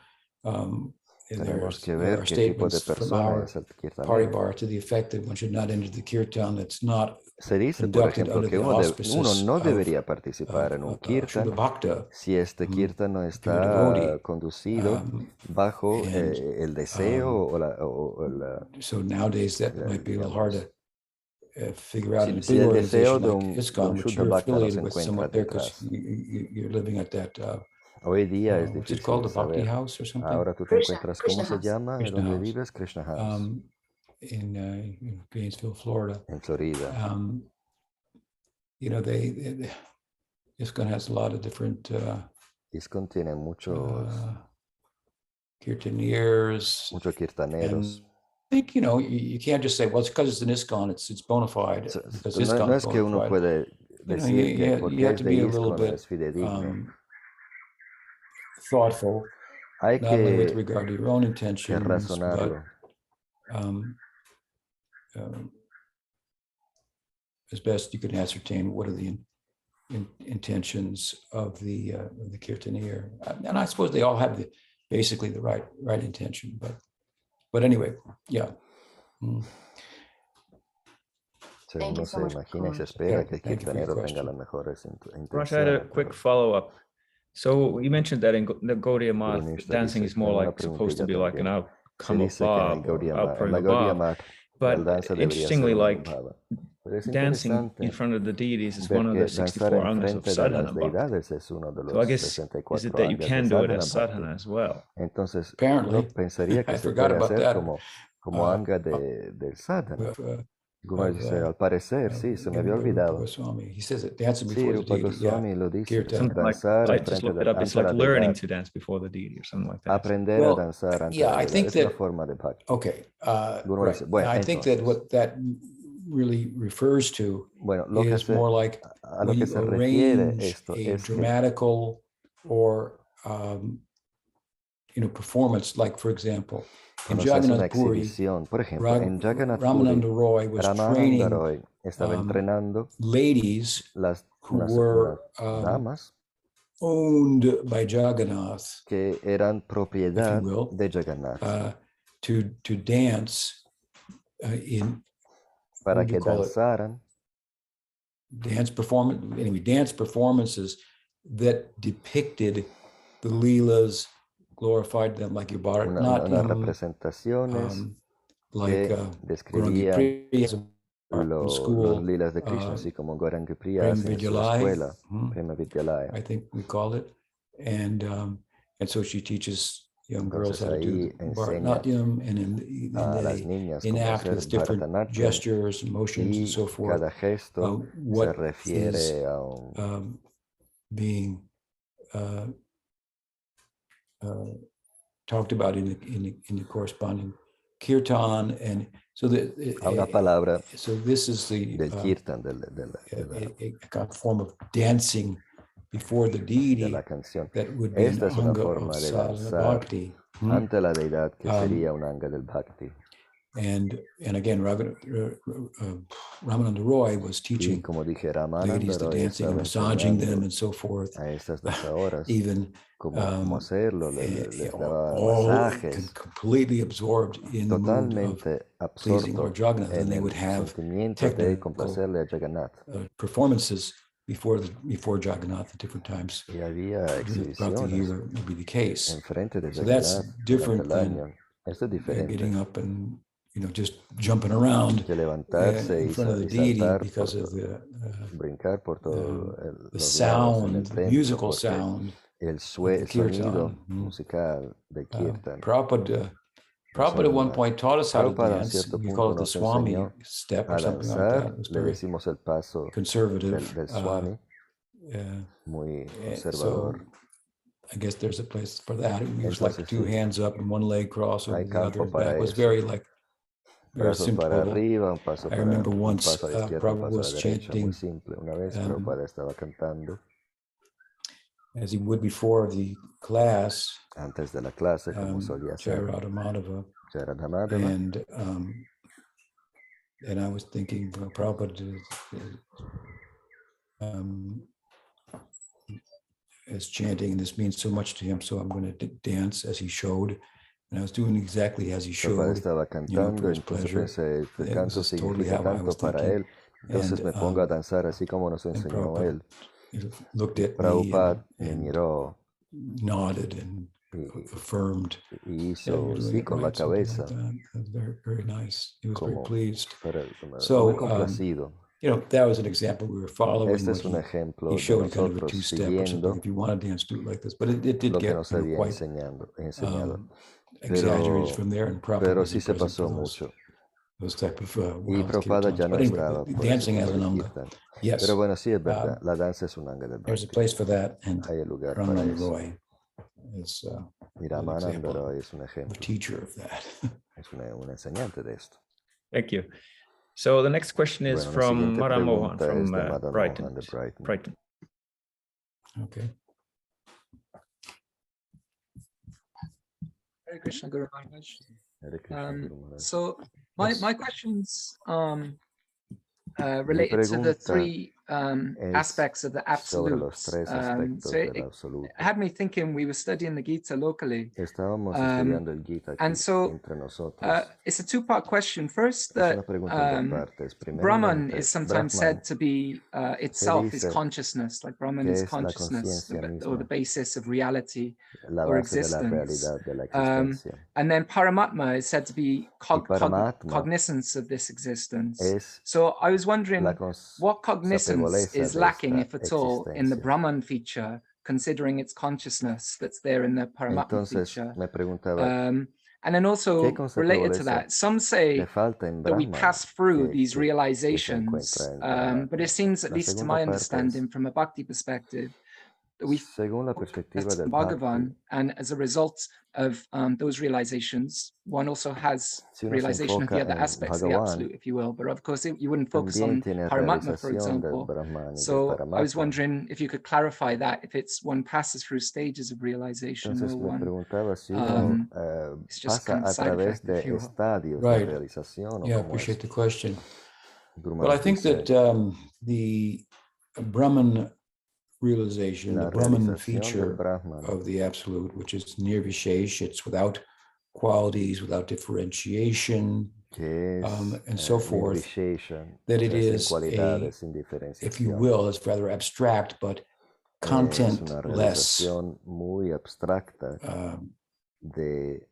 Tenemos que There ver are qué tipo de statements from persona our es el party kirtanero. bar to the effect that one should not enter the kirtan that's not Se dice, por conducted ejemplo, under que the uno auspices no of debería participar en un Shuddha kirtan Bhakta, si este kirtan no pure está devotee. conducido bajo and, el deseo o la, So nowadays that might be a little hard digamos, to figure out in a si big el deseo organization de like un ISKCON, which Shuddha you're Bhakta no se affiliated with encuentra somewhat there because detrás. you're living at that, Hoy día es what's it difícil called, de the Bhakti saber. House or something? Ahora tú te encuentras, ¿cómo se llama? Krishna ¿Dónde House. vives? Krishna House, In Gainesville, Florida. en Florida. They ISKCON has a lot of different ISKCON tiene muchos kirtaneers. kirtaneros. I think, you can't just say, well, it's because it's an ISKCON, it's bona fide. Because ISKCON No es que uno puede decir que porque es de ISKCON es fidedigno. Thoughtful, Hay not only with regard to your own que intentions, razonarlo. but as best you can ascertain what are the intentions of the kirtaneer. And I suppose they all have basically the right intention, but anyway, yeah. Uno se imagina y se espera que el kirtanero tenga las mejores Raj, I had a intenciones. quick follow-up. So you mentioned that in the Gaudiya Math, dancing is more like supposed to be like an outcome of Bhav, or outpouring of Bhav. But interestingly, like dancing in front of the deities is one of the 64 angas of sadhana bhakti. So I guess, is it that you can do it as sadhana as well? Entonces, Apparently, yo pensaría que I se forgot puede about hacer that. como anga del sadhana. Como dice, al parecer, sí, se me había olvidado. He says it, dancing Sí, before the Rupa deity. Goswami lo dice, Kirtan. Something like, danzar I just looked it up, it's like learning to dance before the deity or something like that. Aprender a danzar ante la I deidad think es una that, forma de bhakti. okay, Uno right. dice, bueno, I think that what that really refers to is more like a lo when que you se refiere arrange esto a es que dramatical or performance, like for example, in cuando se hace una Jagannath Puri, exhibición, por ejemplo, en Jagannath Ramananda Puri, Roy was Ramananda training Roy estaba entrenando ladies who were damas owned by Jagannath, que eran propiedad de Jagannath, to dance para que danzaran dance performances that depicted the Leelas, glorified them, like your unas representaciones like que describían from school, lilas de Krishna, así como Gauranga Priya Prem hace en su Vidyalaya, escuela, Prema Vidyalaya. I think we call it, and so she teaches young girls Entonces how to do ahí the enseña Bharatanatyam, and a then las they niñas cómo enact hacer with different Bharatanatyam gestures and motions and y so forth. cada gesto se What is refiere a un being talked about in the corresponding kirtan, and so that a una palabra so this is the del kirtan, a kind of form of dancing before the de deity la canción. that would be an Esta es una anga of forma de sadhana danzar bhakti. ante la deidad que sería un anga del bhakti. And again, Ramananda Roy was Y teaching como dije, ladies Ramananda the Roy dancing and estaba massaging them enseñando and so forth. a estas danzadoras Even cómo hacerlo, les daba all masajes, completely absorbed in the mood of totalmente pleasing absorto Lord Jagannath, and en they el would have sentimiento de technical complacerle a Jagannath. performances before Jagannath at different times Y había throughout the exhibiciones year would be the case. en frente de So that's Jagannath durante different el than año. Esto es diferente getting up and just jumping around que levantarse in y front of the deity saltar because por of brincar por todos the los lados en el sound, the templo, musical porque sound el of the sonido kirtan. musical del kirtan. Prabhupada nos at one anima. point taught us how to Prabhupada en dance. cierto We call punto it the nos Swami enseñó step a or something like that. danzar, It was le very decimos el paso conservative. del Swami, muy So conservador. I guess there's a place for that. We use like Entonces, two sí, hands up and one leg cross over hay the other. campo para That was eso. very very Brazos para simple. arriba, un paso I remember un once paso a la izquierda, un Prabhupada paso a was la derecha, muy chanting simple. Una vez Prabhupada estaba cantando as he would before the class, antes de la clase, como solía hacer Jayarada Madhava, Jayaramadeva, and I was thinking, well, Prabhupada is chanting, and this means so much to him, so I'm going to dance as he showed. And I was doing exactly as he Prabhupada showed, estaba cantando, for his entonces pleasure. pensé, el canto This is totally significa how I tanto was para thinking. él, entonces And, me pongo a danzar así como nos enseñó Prabhupada él. looked Y at me Prabhupada me and miró nodded and affirmed. y Yeah, hizo you're doing sí it con la right, something like cabeza, that. That was very, very nice. He was very como pleased. muy So, complacido. that was an example. We were following Este what es un ejemplo he de showed, kind of a nosotros two-step or something. siguiendo If you want to dance, do it like this. But it did lo que get nos había quite enseñado. exaggerated from there, and Prabhupada Pero wasn't sí se present for pasó mucho. those type of Y wild Prabhupada kirtans. ya no But anyway, estaba por ese dancing as tipo an de anga. kirtan. Yes. Pero bueno, sí es verdad, la danza es un anga del There's a bhakti. place for that, and Hay lugar para Ramananda eso. Roy is Y an Ramananda example, Roy es un a ejemplo, teacher of that. es un enseñante de esto. Thank you. So the next question is Bueno, la from siguiente Madam Mohan pregunta es from de Madam Brighton. Mohan de Brighton. Brighton. Okay. Hare Krishna Guru Maharaj. Hare Krishna, Guru Maharaj. So my questions Mi related to the pregunta three es aspects of the sobre los absolutes. tres aspectos So del it absoluto. had me thinking we were studying the Gita locally. Estábamos estudiando el Gita aquí And so entre nosotros. it's a two-part question. First, Es that una pregunta en dos partes. Brahman Primeramente, is sometimes said to be itself is dice consciousness, like Brahman que is es la consciousness, conciencia or the misma, basis of reality la or base de la existence. realidad de la existencia. And then Paramatma is said to be Paramatma cognizance of this existence. es So I was wondering what cognizance sapevole is de lacking, esta if at all, in the existencia. Brahman feature, considering its consciousness that's there in the Paramatma Entonces feature. me preguntaba, And then also ¿qué related to conceptualeza that, some say le falta en that we Brahman pass through these que se realizations, encuentra en Paramatma? but it seems, at La least to segunda my parte understanding es, from a bhakti perspective, that we según la perspectiva del Bhagavan, Bhakti, and as a result of those realizations, one also has si uno se realization of the enfoca other en aspects of the Bhagavan, absolute, if you will. But of course, you wouldn't focus también on tiene Paramatma, for realización del example. Brahman y del So I was Paramatma. wondering if you could clarify that, if it's one passes through stages of realization, Entonces or me one preguntaba si uno it's just pasa kind of a side través effect, de if you will. estadios de Right. realización o Yeah, como appreciate es. the question. Guru Well, I Maharaj think dice, that the Brahman realization, the la Brahman realización del feature Brahman, of the absolute, which is nirvishesh, it's without qualities, without differentiation, que es and so forth, nirvishesha, that o it sea, sin is cualidades, sin if you diferenciación. will, it's rather abstract, but Es una content-less. realización muy abstracta de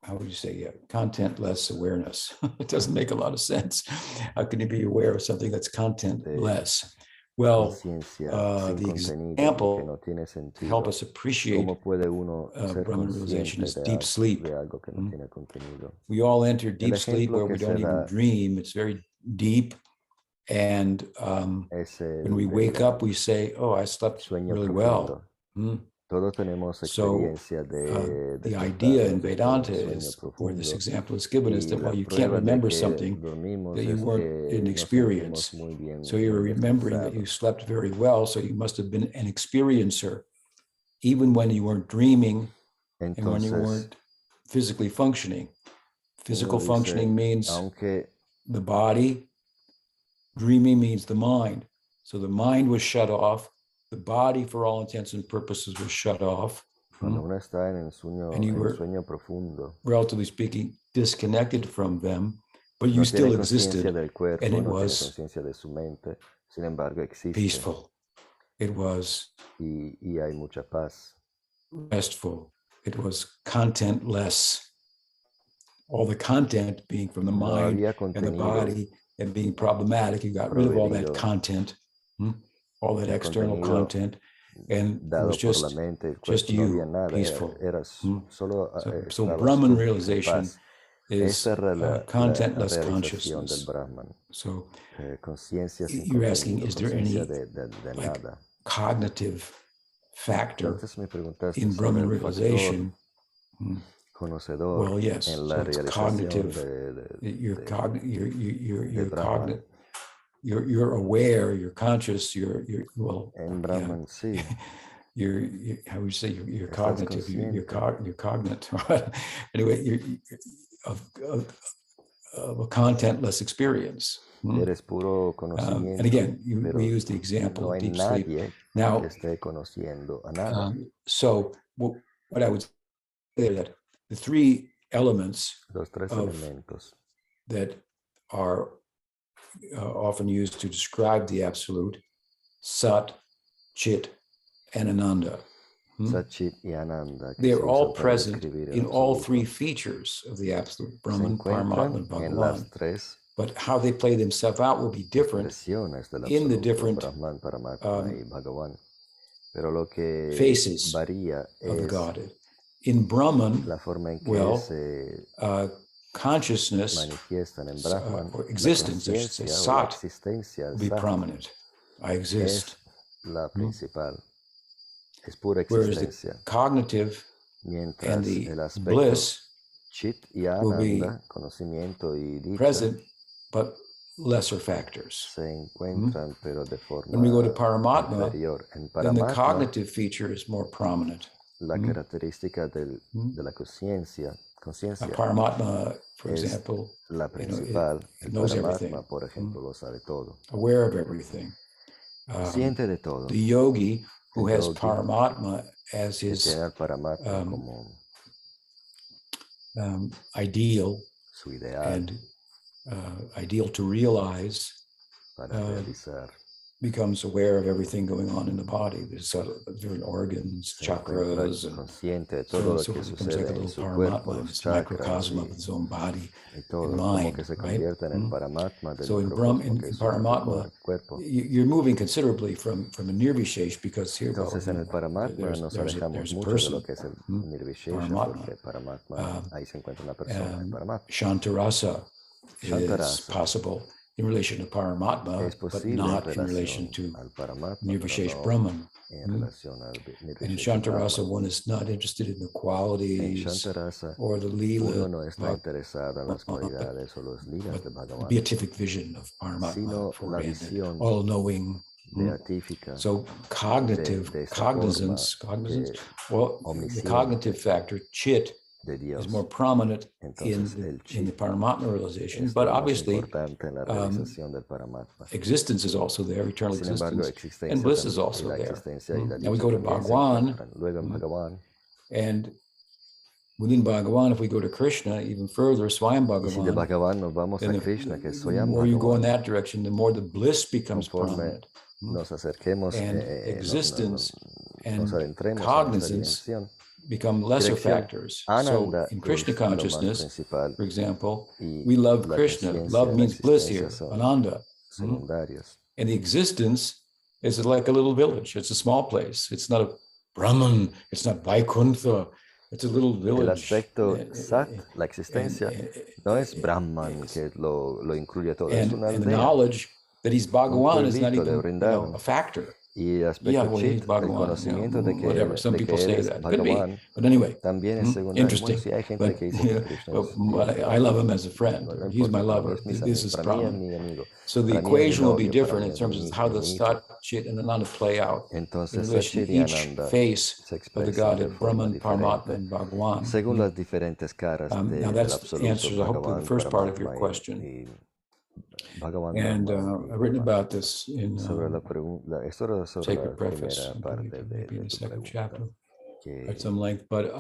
how would you say, content-less awareness. It doesn't make a lot of sense. How can you be aware of something that's content-less? Well, the example to help us appreciate Brahman realization is deep sleep. We all enter deep sleep where we don't even dream. It's very deep. And when we wake up, we say, oh, I slept really well. So the idea in Vedanta is, where this example is given, is that, well, you can't remember something that you didn't experience. So you're remembering that you slept very well, so you must have been an experiencer, even when you weren't dreaming and when you weren't physically functioning. Physical functioning means the body, dreaming means the mind. So the mind was shut off, the body, for all intents and purposes, was shut off. And you were, relatively speaking, disconnected from them, but you still existed, and it was peaceful. It was restful. It was contentless. All the content being from the mind and the body and being problematic, you got rid of all that content, all that external content, and it was just you, peaceful. So Brahman realization is contentless consciousness. So you're asking, is there any like cognitive factor in Brahman realization? Well, yes. So it's cognitive. You're aware. You're conscious. You're well. You're how would you say you're cognitive. You're cognate. Anyway, you're of a contentless experience. And again, we use the example of deep sleep. Now, so what I would say is that the three elements that are often used to describe the absolute, Sat, Chit, and Ananda. They are all present in all three features of the absolute, Brahman, Paramatma, and Bhagavan. But how they play themselves out will be different in the different faces of the Godhead. In Brahman, well, consciousness or existence, I should say, Sat, will be prominent. I exist. Whereas the cognitive and the bliss will be present, but lesser factors. When we go to Paramatma, then the cognitive feature is more prominent. Paramatma, for example, it knows everything, aware of everything. The yogi who has Paramatma as his ideal and ideal to realize, becomes aware of everything going on in the body. There's sort of different organs, chakras, and so it becomes like a little Paramatma, it's a microcosm of its own body and mind, right? So in Paramatma, you're moving considerably from a Nirvishesh, because here there's a person, Paramatma. Shantarasa is possible in relation to Paramatma, but not in relation to Nirvishesh Brahman. And in Shantarasa, one is not interested in the qualities or the Leela, but beatific vision of Paramatma, all-knowing. So cognizance, well, the cognitive factor, Chit, is more prominent in the Paramatma realization, but obviously existence is also there, eternal existence, and bliss is also there. Now we go to Bhagavan, and within Bhagavan, if we go to Krishna even further, Swayam Bhagavan, the more you go in that direction, the more the bliss becomes prominent. And existence and cognizance become lesser factors. So in Krishna consciousness, for example, we love Krishna. Love means bliss here, Ananda. And the existence is like a little village. It's a small place. It's not a Brahman. It's not Vaikuntha. It's a little village. El aspecto Sat, la existencia, no es Brahman que lo incluye todo. Es una and the aldea, knowledge that he's Bhagawan is not pueblito de even Vrindavan. a factor. Y el aspecto he's Chit, el Bhagawan, conocimiento de que, whatever. Some de que people él say es that. Could be. Bhagavan, But anyway, también es secundario. interesting. Bueno, sí, hay gente But, que dice que Krishna es but I love him as a friend. no He's importa, my para mí lover. es mi This is the para mí es problem. mi amigo. So the Para mí es mi equation will be novio, para different mí in es terms mi of how the hijo. Sat, Chit, and Ananda play out in Entonces, relation Sat, to Chit y each Ananda face se of the expresan de Godhead, forma Brahman, Paramatma, diferente and Bhagawan. según las diferentes caras Now del that's absoluto answers, I hope, to the Bhagavan, first part of your Paramatma question. y Bhagavan, And Brahman y I've written Brahman. about this in Sobre la pregunta, esto era sobre Sacred la Preface, primera I parte believe, de maybe in the tu second pregunta, chapter que, at some length. But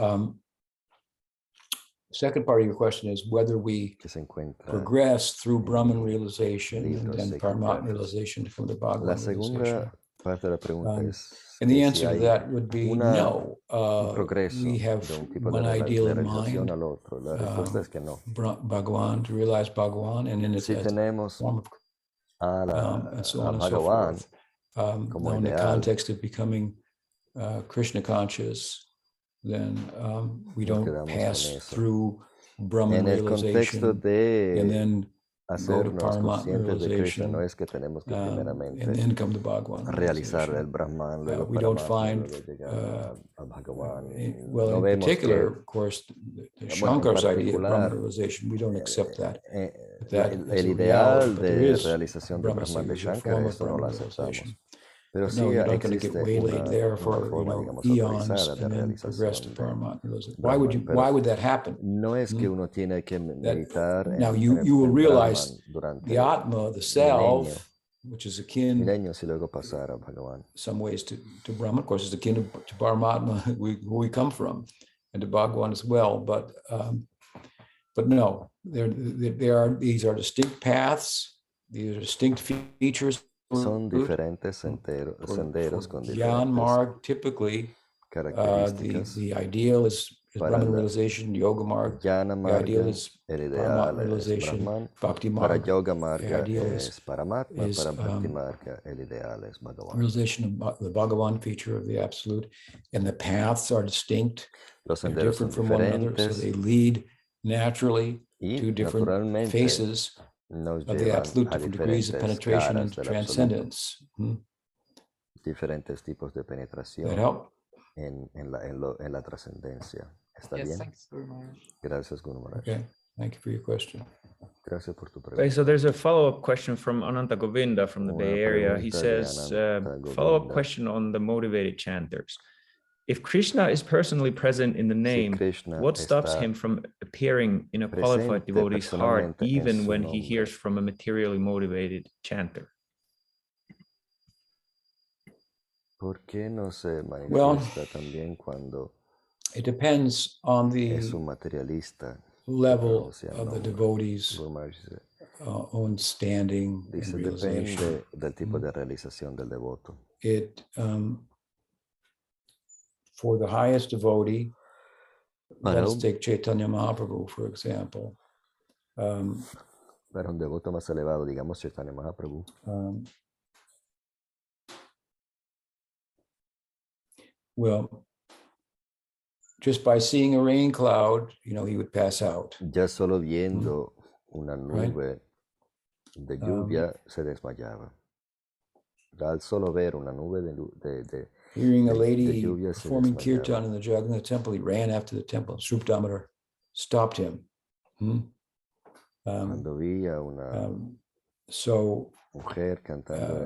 second part of your question is whether we que se encuentra progress through en Brahman mi realization and libro then Sacred Paramatma Preface. realization to come to La Bhagavan realization. segunda parte de la pregunta es And the que si answer to hay that would be no. un progreso We have de un tipo one de ideal in realización mind, al otro. La respuesta es que no. Bhagavan, to realize Bhagavan, and in its Si tenemos form of and so a on and so Bhagavan forth. como Now in the ideal, context of becoming Krishna conscious, then we nos don't quedamos en pass eso. through Brahman En el contexto realization de and then go to hacernos Paramatma conscientes de Krishna, realization no es que tenemos que and primeramente then come to Bhagavan realizar el realization. Brahman, luego We don't Paramatma, find, luego llegar a Bhagavan. well, No in vemos particular, que, of course, the bueno, en Shankar's idea of Brahman particular, realization, we don't accept that. That is el a ideal reality, but there de is realización de Brahma, Brahman de there's a Shankara, form of esto no lo Brahma aceptamos. realization. Pero But sí no, you're not going to get existe waylaid there una for forma, digamos, eons autorizada de and then progress to realización de Paramatma realization. Brahman. Pero Why would that happen? no es que uno tiene que meditar Now en you will realize Brahman durante the Atma, the milenio, self, which is akin milenios y luego pasar a Bhagavan. some ways to Brahman, of course, is akin to Paramatma, where we come from, and to Bhagavan as well. But no, these are distinct paths. These are distinct features. Son diferentes senderos con Gyan diferentes Marg, typically, características. the ideal is Brahman la realization. Yoga Marg, Jnana the ideal Marga, is el ideal Paramatma es realization. Brahman. Bhakti Para Marg, Yoga the Marga ideal es Paramatma. is Para Bhakti Marga, el ideal es Bhagavan. realization of the Bhagavan feature of the absolute, and the paths are distinct. Los They're senderos son different from one another, so diferentes they lead naturally y to different naturalmente faces nos of the llevan absolute, a different degrees of diferentes penetration caras into del absoluto, transcendence. diferentes tipos de That penetración help? en la trascendencia. ¿Está Yes, bien? thanks, Guru Maharaj. Gracias, Guru Maharaj. Okay, thank you for your question. Gracias por tu Okay, pregunta. so there's a follow-up question from Ananta Govinda from the Una Bay Area. He pregunta de says, Ananta follow-up Govinda. question on the motivated chanters. If Krishna is personally present in the name, Krishna what stops está him from appearing in a qualified presente devotee's heart, personalmente en even su when he nombre. hears from a materially motivated chanter? ¿Por qué no se manifiesta también cuando It depends on es the un materialista? level pronuncia el of the nombre? devotee's Guru Maharaj dice, own standing and dice, realization. depende del tipo de realización del devoto. It for the highest devotee, Para let's un, take Chaitanya Mahaprabhu, for example. para un devoto más elevado, digamos Chaitanya Mahaprabhu, Well, just by seeing a rain cloud, he would pass out. ya solo viendo una nube de lluvia se desmayaba. Al solo ver una nube de Hearing a de lady lluvia se performing desmayaba. kirtan in the Jagannath temple, he ran after the temple. Srup Damodar stopped him. Cuando vi a una So mujer cantando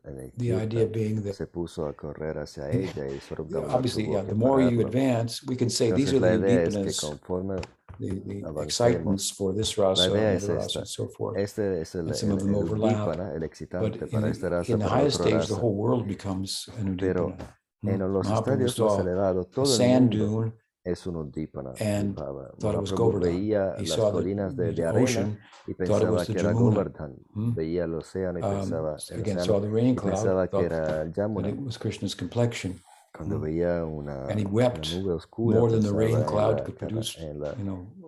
en el the idea kirtan, being that se puso a correr hacia ella y Swarup Damodar obviously, tuvo que the more you pararlo. advance, we can say these Entonces are la the idea es que udipanas, conforme the avancemos, excitements for this la rasa, idea es another rasa, esta. and so forth. Este es el And some of them overlap. udipana, el But excitante para esta raza, in the para highest otra stage, the raza. whole world becomes an Pero udipana. en los Mahaprabhu estadios más saw elevados, a todo el sand mundo dune es un udipana. and thought it was Mahaprabhu Govardhan. veía He las saw colinas de the arena ocean, y thought it was pensaba the que era Jamuna. Govardhan. Veía el océano y pensaba el Again, océano saw the rain y cloud, pensaba que thought era el that Yamuna. it was Krishna's complexion. Cuando veía And he una wept nube oscura, more than the rain pensaba cloud could produce, en la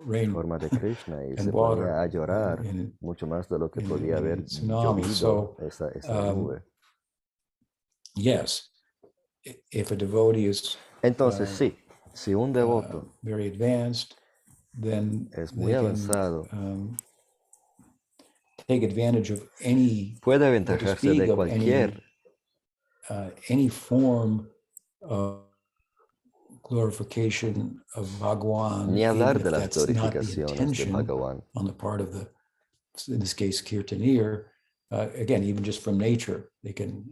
rain forma de Krishna y and se water ponía a llorar in mucho más de lo que in podía a haber tsunami. llovido So, esa nube. yes, if a devotee is Entonces, sí, si un devoto very advanced, then es they muy can avanzado, take advantage of any, puede to aventajarse speak de of any form of glorification of Bhagawan, ni even hablar if de las that's not the glorificaciones de intention Bhagavan. on the part of the, in this case, Kirtanir. Again, even just from nature, they can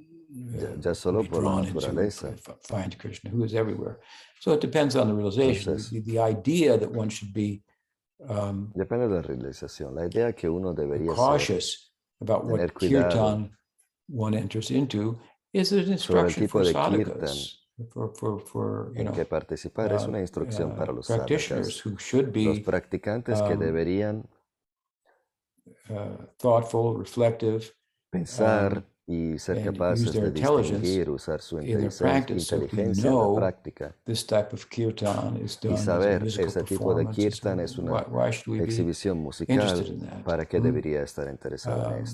Ya solo be por la drawn into naturaleza. and find Krishna, who is everywhere. So it depends on the realization. Entonces, The idea that one should be depende de la realización. La idea que uno debería cautious about tener what cuidado kirtan one enters into is an sobre el instruction tipo for de kirtan sadhakas, for en que participar es una instrucción para los practitioners sadhakas, who should los be practicantes que deberían thoughtful, reflective, pensar y ser and use capaces their de intelligence distinguir, usar su in their practice. So if we inteligencia en la know práctica this type of kirtan is y done as a saber musical ese tipo de performance, kirtan es una why should we be exhibición interested musical, in that? ¿para qué debería estar interesado en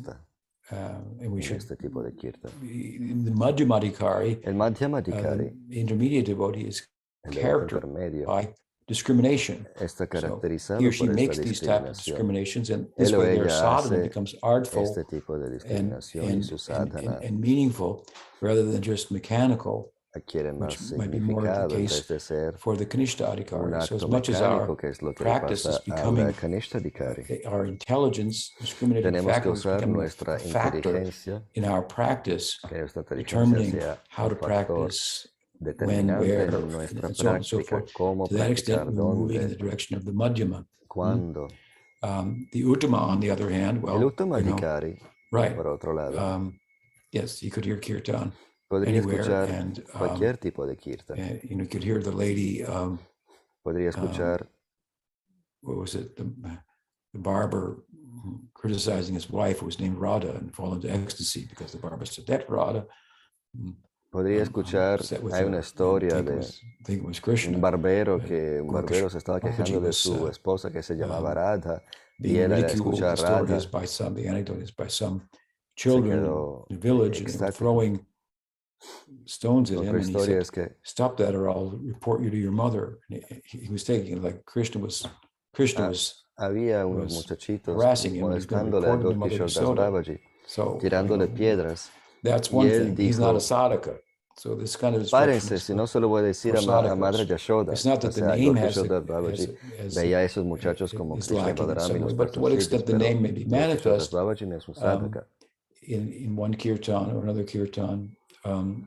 And we en should, este tipo de kirtan? the Madhyamadikari, El Madhyamadikari, the intermediate devotee, is el devoto characterized intermedio, by discrimination. está So caracterizado he or she por esta makes these type of discriminación. discriminations, and this Él o way their ella sadhana hace becomes artful este tipo de discriminación y su sadhana and meaningful rather than just mechanical, adquiere más which might be more the significado en case vez de ser for the Kanishta un Adhikari. So as acto much as mecánico, our que es lo que le practice is pasa a la becoming, Kanishta-Adhikari. our intelligence, discriminating Tenemos que factor is usar becoming nuestra a factor inteligencia, in our practice, que nuestra inteligencia determining sea how un to factor practice, when, determinante where, en nuestra and so on and so práctica, forth. cómo To that extent, practicar, we're moving in the dónde, direction of the Madhyama. cuándo. The Uttama, on the other hand, El well, Uttama-Adhikari, right. por otro lado, Yes, you could hear kirtan podría anywhere, escuchar and cualquier tipo de kirtan. you could hear the lady. Podría escuchar What was it? The barber criticizing his wife, who was named Radha, and fall into ecstasy because the barber said, "That Radha." Podría escuchar, hay una historia de un barbero se estaba quejando de su esposa que se llamaba Radha, y él al escuchar Radha the anecdote is by some se children quedó in the village, and they were throwing stones at him, Otra and he historia said, es que "Stop that, or I'll report you to your mother." And he was taking it like Krishna was había unos muchachitos harassing him, and he was going to molestándole a report him to Mother Gopkishore Das Yasoda. Babaji, So tirándole piedras. that's Y one él thing. He's not a dijo, sadhaka. So this kind of instruction párense, is si no se lo voy a decir a Madre Yashoda. It's not O that the sea, name has Gopkishore Das Babaji veía a esos muchachos como is Krishna y lacking in Balaram y some way, los but to what extent pastorcillos, the pero name may be Gopkishore Das manifest Babaji no es un sadhaka. in one kirtan or another kirtan, and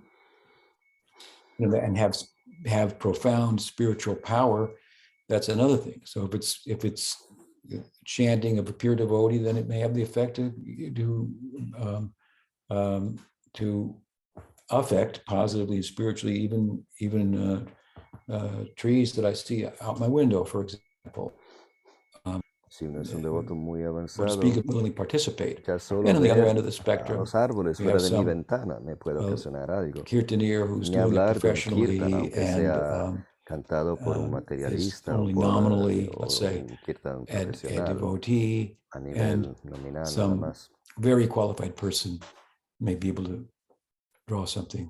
have profound spiritual power, that's another thing. So if it's chanting of a pure devotee, then it may have the effect to affect positively and spiritually even trees that I see out my window, for example. Si uno es un devoto muy avanzado, speak of willing participate. ya solo And on the other ver end of the a spectrum, los árboles we fuera have de mi some ventana me puede ocasionar algo. kirtanir who's Ni doing it hablar de un professionally kirtan, aunque sea and cantado por un is materialista o only por nominally, let's say, un kirtan a profesional devotee, a nivel and nominal nada some más. very qualified person may be able to draw something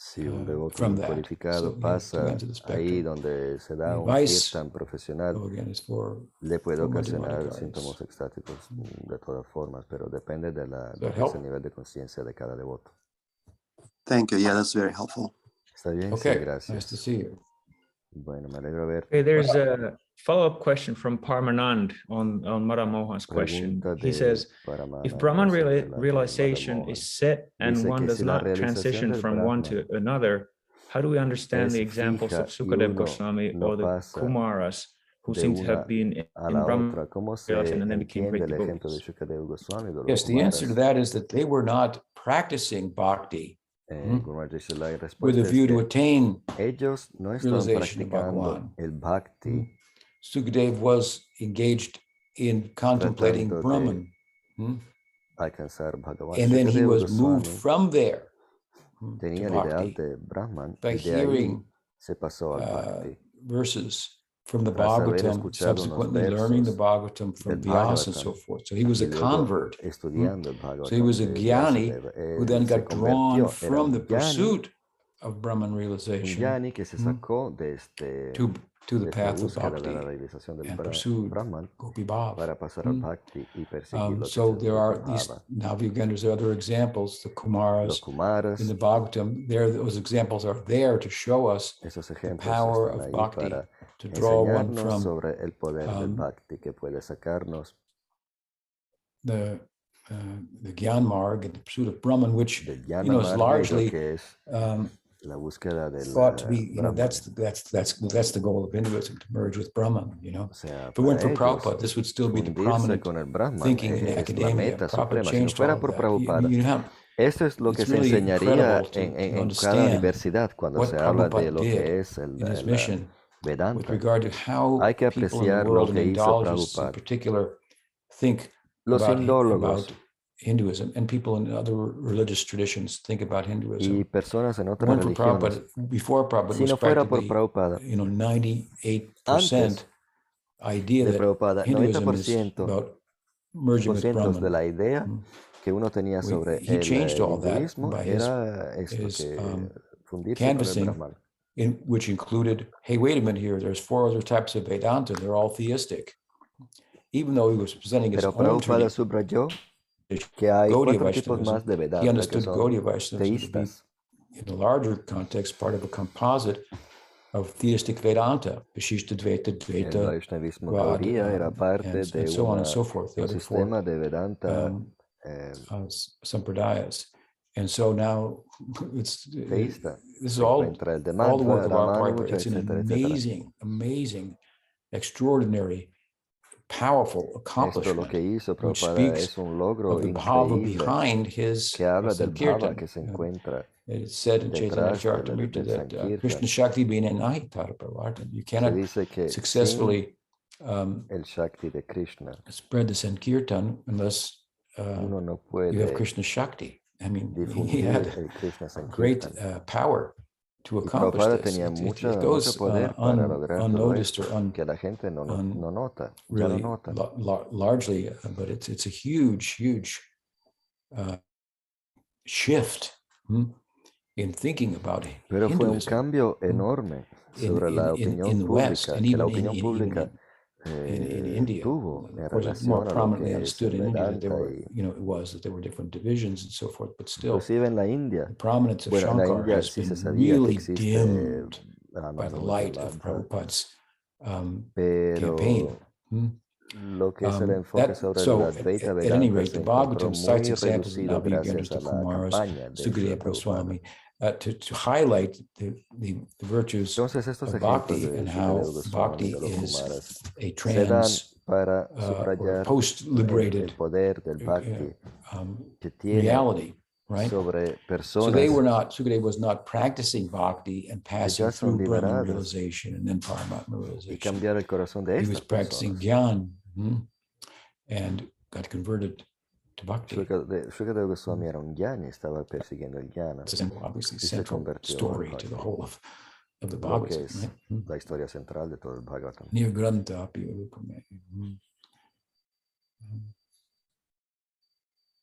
Si un devoto from muy that. cualificado So, pasa ends of the ahí spectrum. donde se da The un advice, kirtan profesional, again, is for le puede ocasionar Madhyamadikaris. síntomas extáticos de todas formas, pero depende de that ese help? nivel de conciencia de cada devoto. Thank you. Yeah, that's very helpful. Está bien, sí, Okay, gracias. nice to see you. Bueno, me alegro ver. Okay, there's a follow-up question from Parmanand on Madan Mohan's question. Pregunta He de says, Paramana if Brahman acerca de la realization Madan is Mohan. set and Dice one que does si la not realización transition del from one to another, how do we understand es the examples of fija y Sukadev uno Goswami no or the pasa Kumaras who de seem to have una been a in la Brahman otra, ¿cómo se realization and then became entiende great el ejemplo de devotees? Shukadev Goswami? De los Yes, the answer to Kumaras? that is that they were not practicing bhakti Gurmar dice, la with respuesta a es view to que attain ellos no estaban realization of practicando Bhagavan. el bhakti, Sukadev was engaged in contemplating tratando de Brahman. alcanzar Bhagavan. And then he Shukadev was moved Goswami from there tenía el ideal de Brahman by y de ahí hearing se pasó al Bhakti. verses from the Tras haber Bhagavatam, escuchado unos subsequently learning the versos Bhagavatam from del Vyasa and Bhagavatam so forth. So he was y a luego convert. estudiando el So he Bhagavatam was a de jnani Vyasadeva, who then él se got drawn convirtió, era from the un jnani, pursuit of Brahman un realization jnani que se sacó de, to the de esta path of búsqueda de bhakti la realización del and pursued Brahman Gopi Bhav. para pasar al Bhakti y perseguir lo que So es there el are Gopi these, Bhava. now again, there's other examples, the Los Kumaras Kumaras, in the Bhagavatam, those examples are there to show us esos the ejemplos power están of ahí bhakti, para to draw one enseñarnos from sobre el poder del Bhakti que puede sacarnos the Gyan Marg and the pursuit of Brahman, which del is Jnana Marga y lo largely que es la búsqueda del thought to be, Brahman. that's the goal of Hinduism, to merge with Brahman. O sea, If it weren't for para ellos, Prabhupada, this would still be the fundirse prominent con el Brahman thinking in es la academia. meta Prabhupada suprema. Si no changed all fuera of por that. Prabhupada, eso es lo que It's se really enseñaría incredible to en cada understand universidad cuando what se habla de Prabhupada lo did que es in his el mission with Vedanta. regard to how Hay que people in the apreciar lo world and que hizo Indologists in Prabhupada. particular think Los about indólogos Hinduism, and people in other religious traditions think about y Hinduism. personas en If it otras weren't for religiones, Prabhupada, before Prabhupada si was no fuera por practically, Prabhupada, 98% antes idea de that Prabhupada, Hinduism is 90% about merging with de Brahman. la idea que uno tenía sobre He el changed all that hinduismo by his era esto, que fundirse con el canvassing, Brahman. which included, hey, wait a minute here, there's 4 other types of Vedanta, they're all theistic. Even though he was presenting his Pero own Prabhupada tradition, subrayó que hay Gaudiya 4 tipos más Vaishnavism, de he Vedanta que understood son Gaudiya Vaishnavism to be, teístas. in the larger context, part of a composite of theistic Vedanta, Vishishta Dvaita, El Dvaita, Vaishnavismo Gaudiya, Gaudiya era parte and de so on and so forth, the un other 4 sistema de Vedanta sampradayas. And so now teísta. this is Se all encuentra el de the work of our Ramanuja, part. It's an etcétera, etcétera. amazing, extraordinary, powerful Esto lo accomplishment, que hizo which Prabhupada speaks es un logro of the bhava increíble behind his que habla del bhava Sankirtan. que se encuentra It's said in Chaitanya detrás del Charitamrita that Sankirtan. Krishna Shakti being Nahi Tara. You Se cannot dice que successfully el Shakti de Krishna spread the Sankirtan unless uno no you have puede Krishna Shakti. I mean, he difundir had el Krishna great Sankirtan. power to Y accomplish Prabhupada this. tenía mucho It goes poder para lograr todo unnoticed esto, or que la gente no nota, ya really no nota. largely, but it's a huge shift in thinking about Pero fue un Hinduism cambio enorme sobre la opinión in the West, pública, and que la even opinión pública in India. tuvo en Of course, it's more relación a lo prominently que es understood el in India that there Vedanta were, y that there were different divisions and so forth, but still, inclusive en la India. the prominence of Bueno, en la Shankar India has sí se been sabía que really existe dimmed by the Ramanuja light of Madhva, Prabhupada's pero campaign. lo que es el enfoque sobre So, la Advaita at any Vedanta rate, se the encontró Bhagavatam cites muy examples of reducido Navya gracias the a la Kumaras, campaña de Sukadeva Srila Prabhupada. Goswami, to highlight the virtues Entonces estos of ejemplos bhakti de and how Sukadeva Goswami, bhakti de los is Kumaras, a se dan para or subrayar el post-liberated poder del Bhakti que tiene reality, right? sobre So personas Sukadeva was not practicing bhakti and que passing ya son through Brahman liberadas realization and then Paramatma y realization. cambiar el corazón de He estas was practicing personas. Gyan and got converted to bhakti. Sukadeva Goswami era un jnani, estaba persiguiendo el jnana It's obviously y se central convirtió story al to the Bhakti, whole of the lo que Bhagavatam, es right? la historia central de todo el Bhagavatam. Nirgranta api urupame.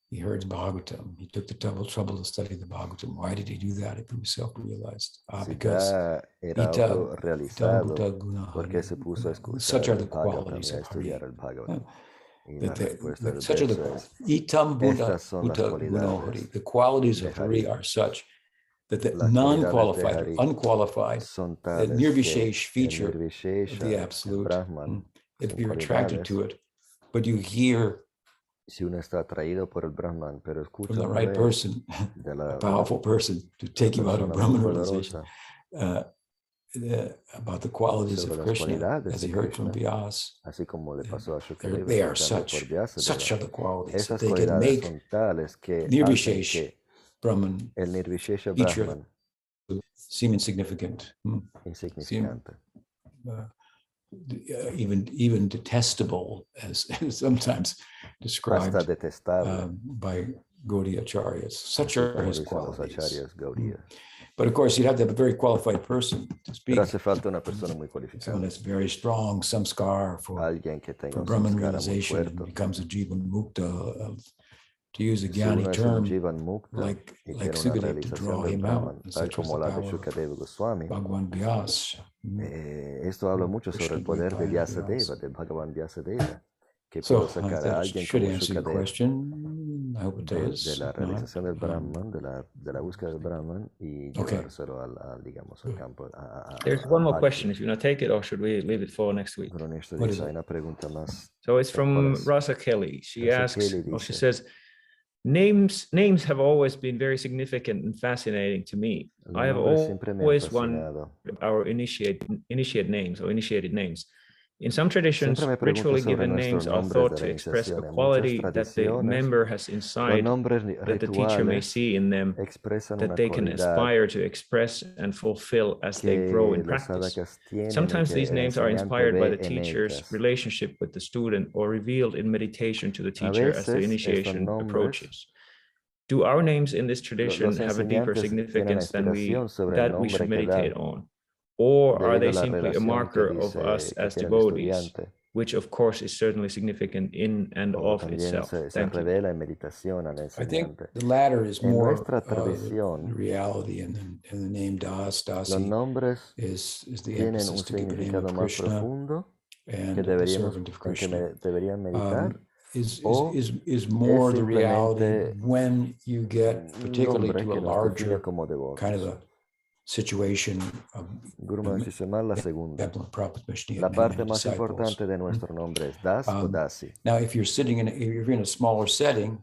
He heard Bhagavatam. He took the trouble to study the Bhagavatam. Why did he do that if he was self-realized? Si Because ya era Ita autorrealizado, Guna porque se puso a escuchar such are el the Bhagavatam qualities y a of Hari. estudiar el Bhagavatam. Y la That respuesta del such are the verso es, Itam Buddha estas son las Buddha Gunohari. cualidades The qualities de of Hari Hari. are such that the Las cualidades de non-qualified or Hari unqualified, son the tales que nirvishesh el feature of the Nirvishesha, el absolute, Brahman, if son you're attracted cualidades. to it, but you hear Si uno está atraído por el Brahman, pero from escucha the una right vez person, de a powerful person to take you out of persona Brahman muy realization, poderosa about the qualities sobre of las Krishna, cualidades as de he heard from Krishna, Vyas. así como le pasó a Shukadeva They are escuchando por such Vyasadeva. are the qualities that Esas they can cualidades make son tales que hacen Nirvishesh que Brahman el Nirvishesha feature Brahman seem insignificant, insignificante, even detestable, as sometimes described hasta detestable, by Gaudiya Acharyas. Así Such are como his dicen los qualities. acharyas Gaudiya. But of course, you'd have to have a very qualified person to speak. Pero hace falta una persona muy Someone cualificada, that's very strong, samskar for alguien que tenga un Brahman samskara muy realization and fuerte. becomes a Jivan Mukta. To use a Si Gyani uno es un term, Jivan Mukta like y tiene una Sukadev to draw realización del him Brahman, out. And tal such was como the la de power of Shukadeva Goswami, Bhagavan Vyas. esto habla mucho sobre el poder de Krishna Vyasadeva, Vyas. de Bhagavan Vyasadeva, que So pudo sacar a that alguien should como answer your Shukadeva question. I hope it de does. la If not, realización del Brahman, de la búsqueda del Brahman y okay. llevárselo digamos, al campo. There's one more question, if you want to take it, or should we leave it for next week? Pero esto What dice, is hay it? una pregunta más. So it's from ¿Cuál es? Rasa Kelly. She Rasa asks, Kelly or she dice, says, names have always been very significant and fascinating to me. los I have nombres siempre me han always wondered fascinado. our initiate names or initiated names. In some traditions, Siempre me pregunto ritually sobre given nuestros names are nombres thought de to la express a iniciación. En muchas quality that the tradiciones, member has los inside nombres that the teacher may rituales see in them expresan that una they can cualidad aspire to express and fulfill as they que grow in los practice. sadhakas tienen y Sometimes que these el names are enseñante inspired by ve the en teacher's ellas. relationship with the student or revealed in meditation to the A teacher as the veces estos initiation nombres, approaches. Do our names in this tradition los have a deeper enseñantes tienen la significance than inspiración sobre el we nombre should que meditate dan, on? Or are debido they a la simply a relación que marker of us dice que as tiene el devotees, estudiante, which of course is certainly significant in and o of también itself? se Thank you. revela en meditación al I think enseñante. the latter is En more nuestra the tradición, reality, and the name Das, los Dasi nombres is the tienen un emphasis to give the name significado of más Krishna profundo que and the deberíamos, servant of en que Krishna. deberían meditar, Is more the reality simplemente when you get un particularly nombre to a que nos define larger como kind of devotos. a situation of Guru Maharaj dice más la segunda. Prabhupada, La many parte disciples. más importante de nuestro nombre es Das o Dasi. Now, if you're in a smaller setting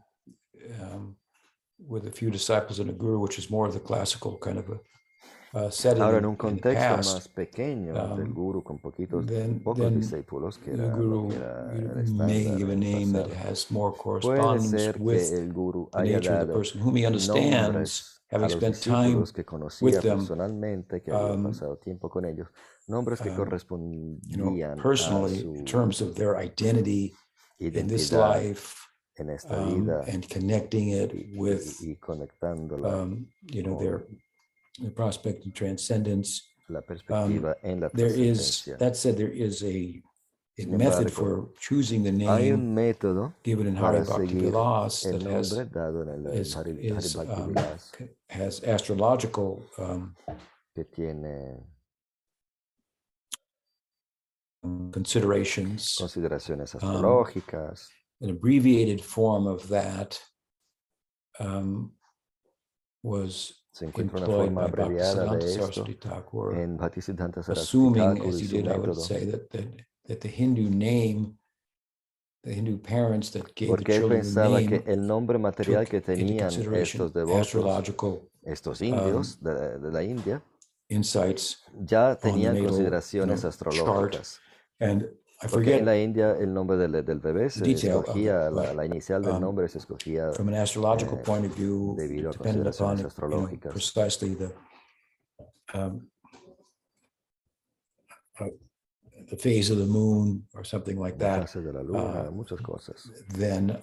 with a few disciples and a guru, which is more of the classical kind of a setting. Ahora, en un in the contexto past, más pequeño del guru con pocos then discípulos, que the era lo guru que era el may estándar give a en el name that pasado, has more puede correspondence ser que with el guru the haya nature of the dado person whom he understands, nombres a having los spent time discípulos que with conocía them, personalmente, que había pasado tiempo con ellos, nombres que correspondían a personally, in su terms of their identity in this identidad life, en esta vida and connecting it with, y conectándola the prospect of transcendence. la perspectiva en la There is, trascendencia. that said, there is a Sin method embargo, for choosing the hay name un método given in Hari para Bhakti seguir Vilas el that nombre dado en el Hari Bhakti Vilas, has astrological que tiene considerations. consideraciones astrológicas. An abbreviated form of that was Se encuentra una employed forma by abreviada Bhaktisiddhanta de esto Saraswati Thakur, en Bhaktisiddhanta Saraswati assuming, Thakur as y you su did, I would método. say that the Hindu name, the Hindu parents that gave the Porque él children the pensaba que name el nombre material took que into tenían consideration estos devotos, astrological estos indios de la India, insights ya on the tenían natal, consideraciones chart. astrológicas. And I Porque forget en la India el nombre del bebé se detail of escogía, it, but, la inicial del nombre se escogía from an astrological point of view, debido a depending upon consideraciones astrológicas. precisely the phase of the moon or something like La that, fase de la luna, muchas cosas. then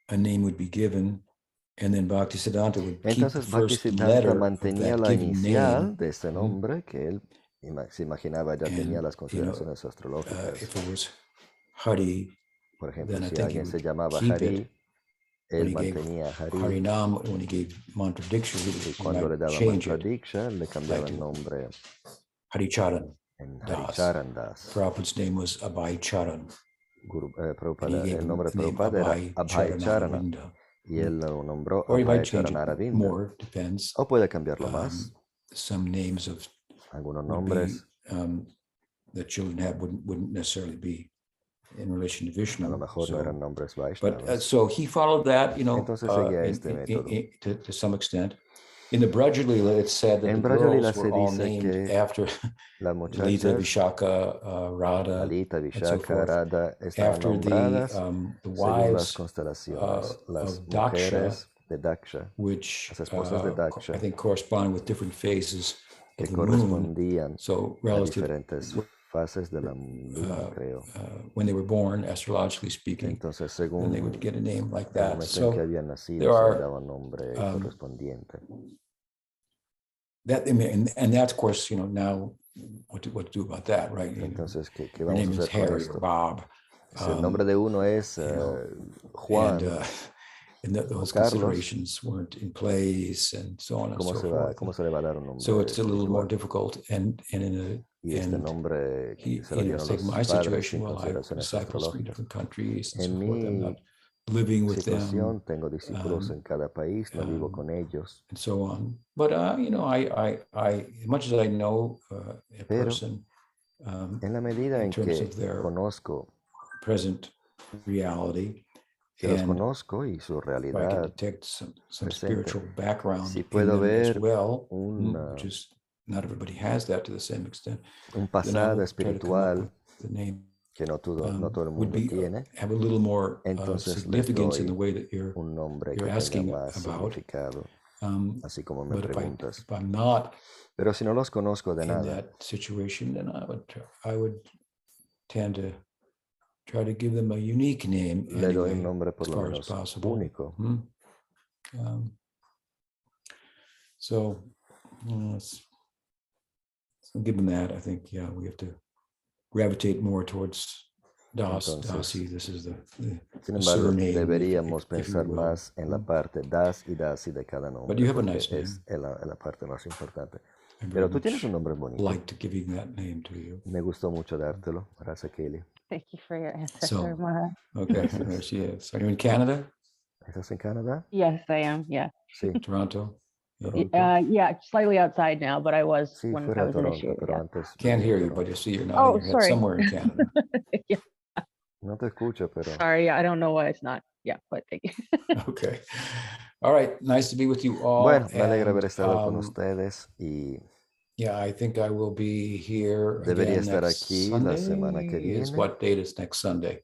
a name would be given, and then Bhaktisiddhanta would keep the Entonces first Bhaktisiddhanta letter of mantenía that la given inicial name. de este nombre que él se imaginaba ya tenía las consideraciones astrológicas. If it was Hari, Por ejemplo, then I si think he alguien se would llamaba keep Hari, it. él When he gave mantenía Hari, Harinam, when he gave mantra diksha, y he cuando le might daba change mantra it, diksha, le cambiaba like el nombre Haricharan en Das. Haricharan Das. Prabhupada's name was Abhay Charan. Prabhupada, gave el nombre de the name Prabhupada era Abhay Abhay Charana, Charanaravinda. y él lo nombró Or he might Abhay change it Charanaravinda. more, depends. O puede cambiarlo más. Some names of Algunos would nombres be, that children have wouldn't necessarily be in relation to a Vishnu. lo mejor no eran nombres But Vaishnavas. so he followed that, Entonces seguía este método. to some extent. In the Brajalila, it's said that En the Brajalila girls were se all dice named que after las Lita, muchachas, Vishaka, Radha, Lalita, and so Vishaka, forth, Radha, estaban after nombradas the según las wives constelaciones. Las of Daksha, mujeres de Daksha, which las esposas de Daksha, I think correspond with different phases que of the moon. correspondían So a relative diferentes fases de la luna, creo. When they were born, astrologically speaking, Entonces, then según they would get a name like el that. momento en que So habían nacido, there se le are daba un nombre correspondiente. that, and that's, of course, now what to do about that, right? Entonces, ¿qué Your vamos a name is hacer con Harry or esto? Bob. Si el nombre de uno es Juan And those Carlos, considerations weren't in place, and so on and so forth. ¿cómo se le va a dar un nombre So it's a little more espiritual? difficult, and Y este nombre se lo dieron take los my padres situation. sin Well, I consideraciones disciple 3 astrológicas. different countries and En so forth. I'm mi not living with them, situación tengo discípulos en cada país, no vivo con ellos. and so on. But I as much as I know a person, En la medida in en terms que of their conozco present reality, que los and conozco y su if I can realidad detect some presente, spiritual background si in puedo them as ver well, un which is not everybody has that to the same extent. Then I pasado will try to come up espiritual with the name. que no todo el Would mundo be tiene, have a little more entonces les significance in doy the way that you're un nombre que tenga asking más about. significado, así como me But preguntas. if I'm not Pero si no los conozco de in nada, that situation, then I would tend to try to give them a unique name le doy un anyway, nombre por as lo far as menos possible. único. So given that, I think, we have to gravitate more towards Das, Dasi. This is the Sin embargo, surname, deberíamos if you pensar will. más en la parte Das y Dasi de cada nombre, But you have a porque nice name. es la parte más importante. I Pero very tú tienes much un nombre bonito. liked giving that name to you. Me gustó mucho dártelo. Gracias, Kelly. Thank you for your answer, So, Mara. okay, there she is. Are you in Canada? ¿Estás en Canadá? Yes, I am. Yeah. Sí. Toronto? Yeah. Toronto. Yeah, slightly outside now, but I was Sí, when fuera I de was Toronto, initiated. pero Yeah. antes. Can't vivía hear en you, Toronto. but you see you're nodding your head Sorry. somewhere in Canada. Yeah. No te escucho, pero. Sorry, I don't know why it's not. Yeah, but thank you. Okay. All right. Nice to be with you all. Bueno, me alegra haber And, estado con ustedes y yeah, I think I will be here debería again estar next aquí Sunday. la semana que Is viene. what date is next Sunday?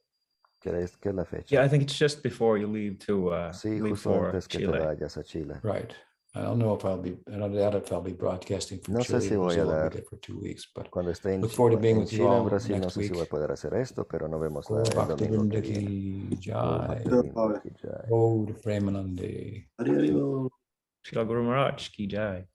¿Qué es la fecha? Yeah, I think it's just before you leave to Sí, leave justo for antes que te Chile. vayas a Chile. Right. I don't know if I don't doubt if I'll be broadcasting from No Chile. sé si or voy a Brazil. I'll dar, be there for 2 weeks, but cuando esté en look forward to being with you Chile, en all Brasil, no next sé si week. voy a poder hacer esto, pero nos vemos Go el domingo que Bhaktivinoda viene. ki Oh, jai. Bhaktivinoda ki jai. Go to Premanande. Shila Guru Maharaj ki jai.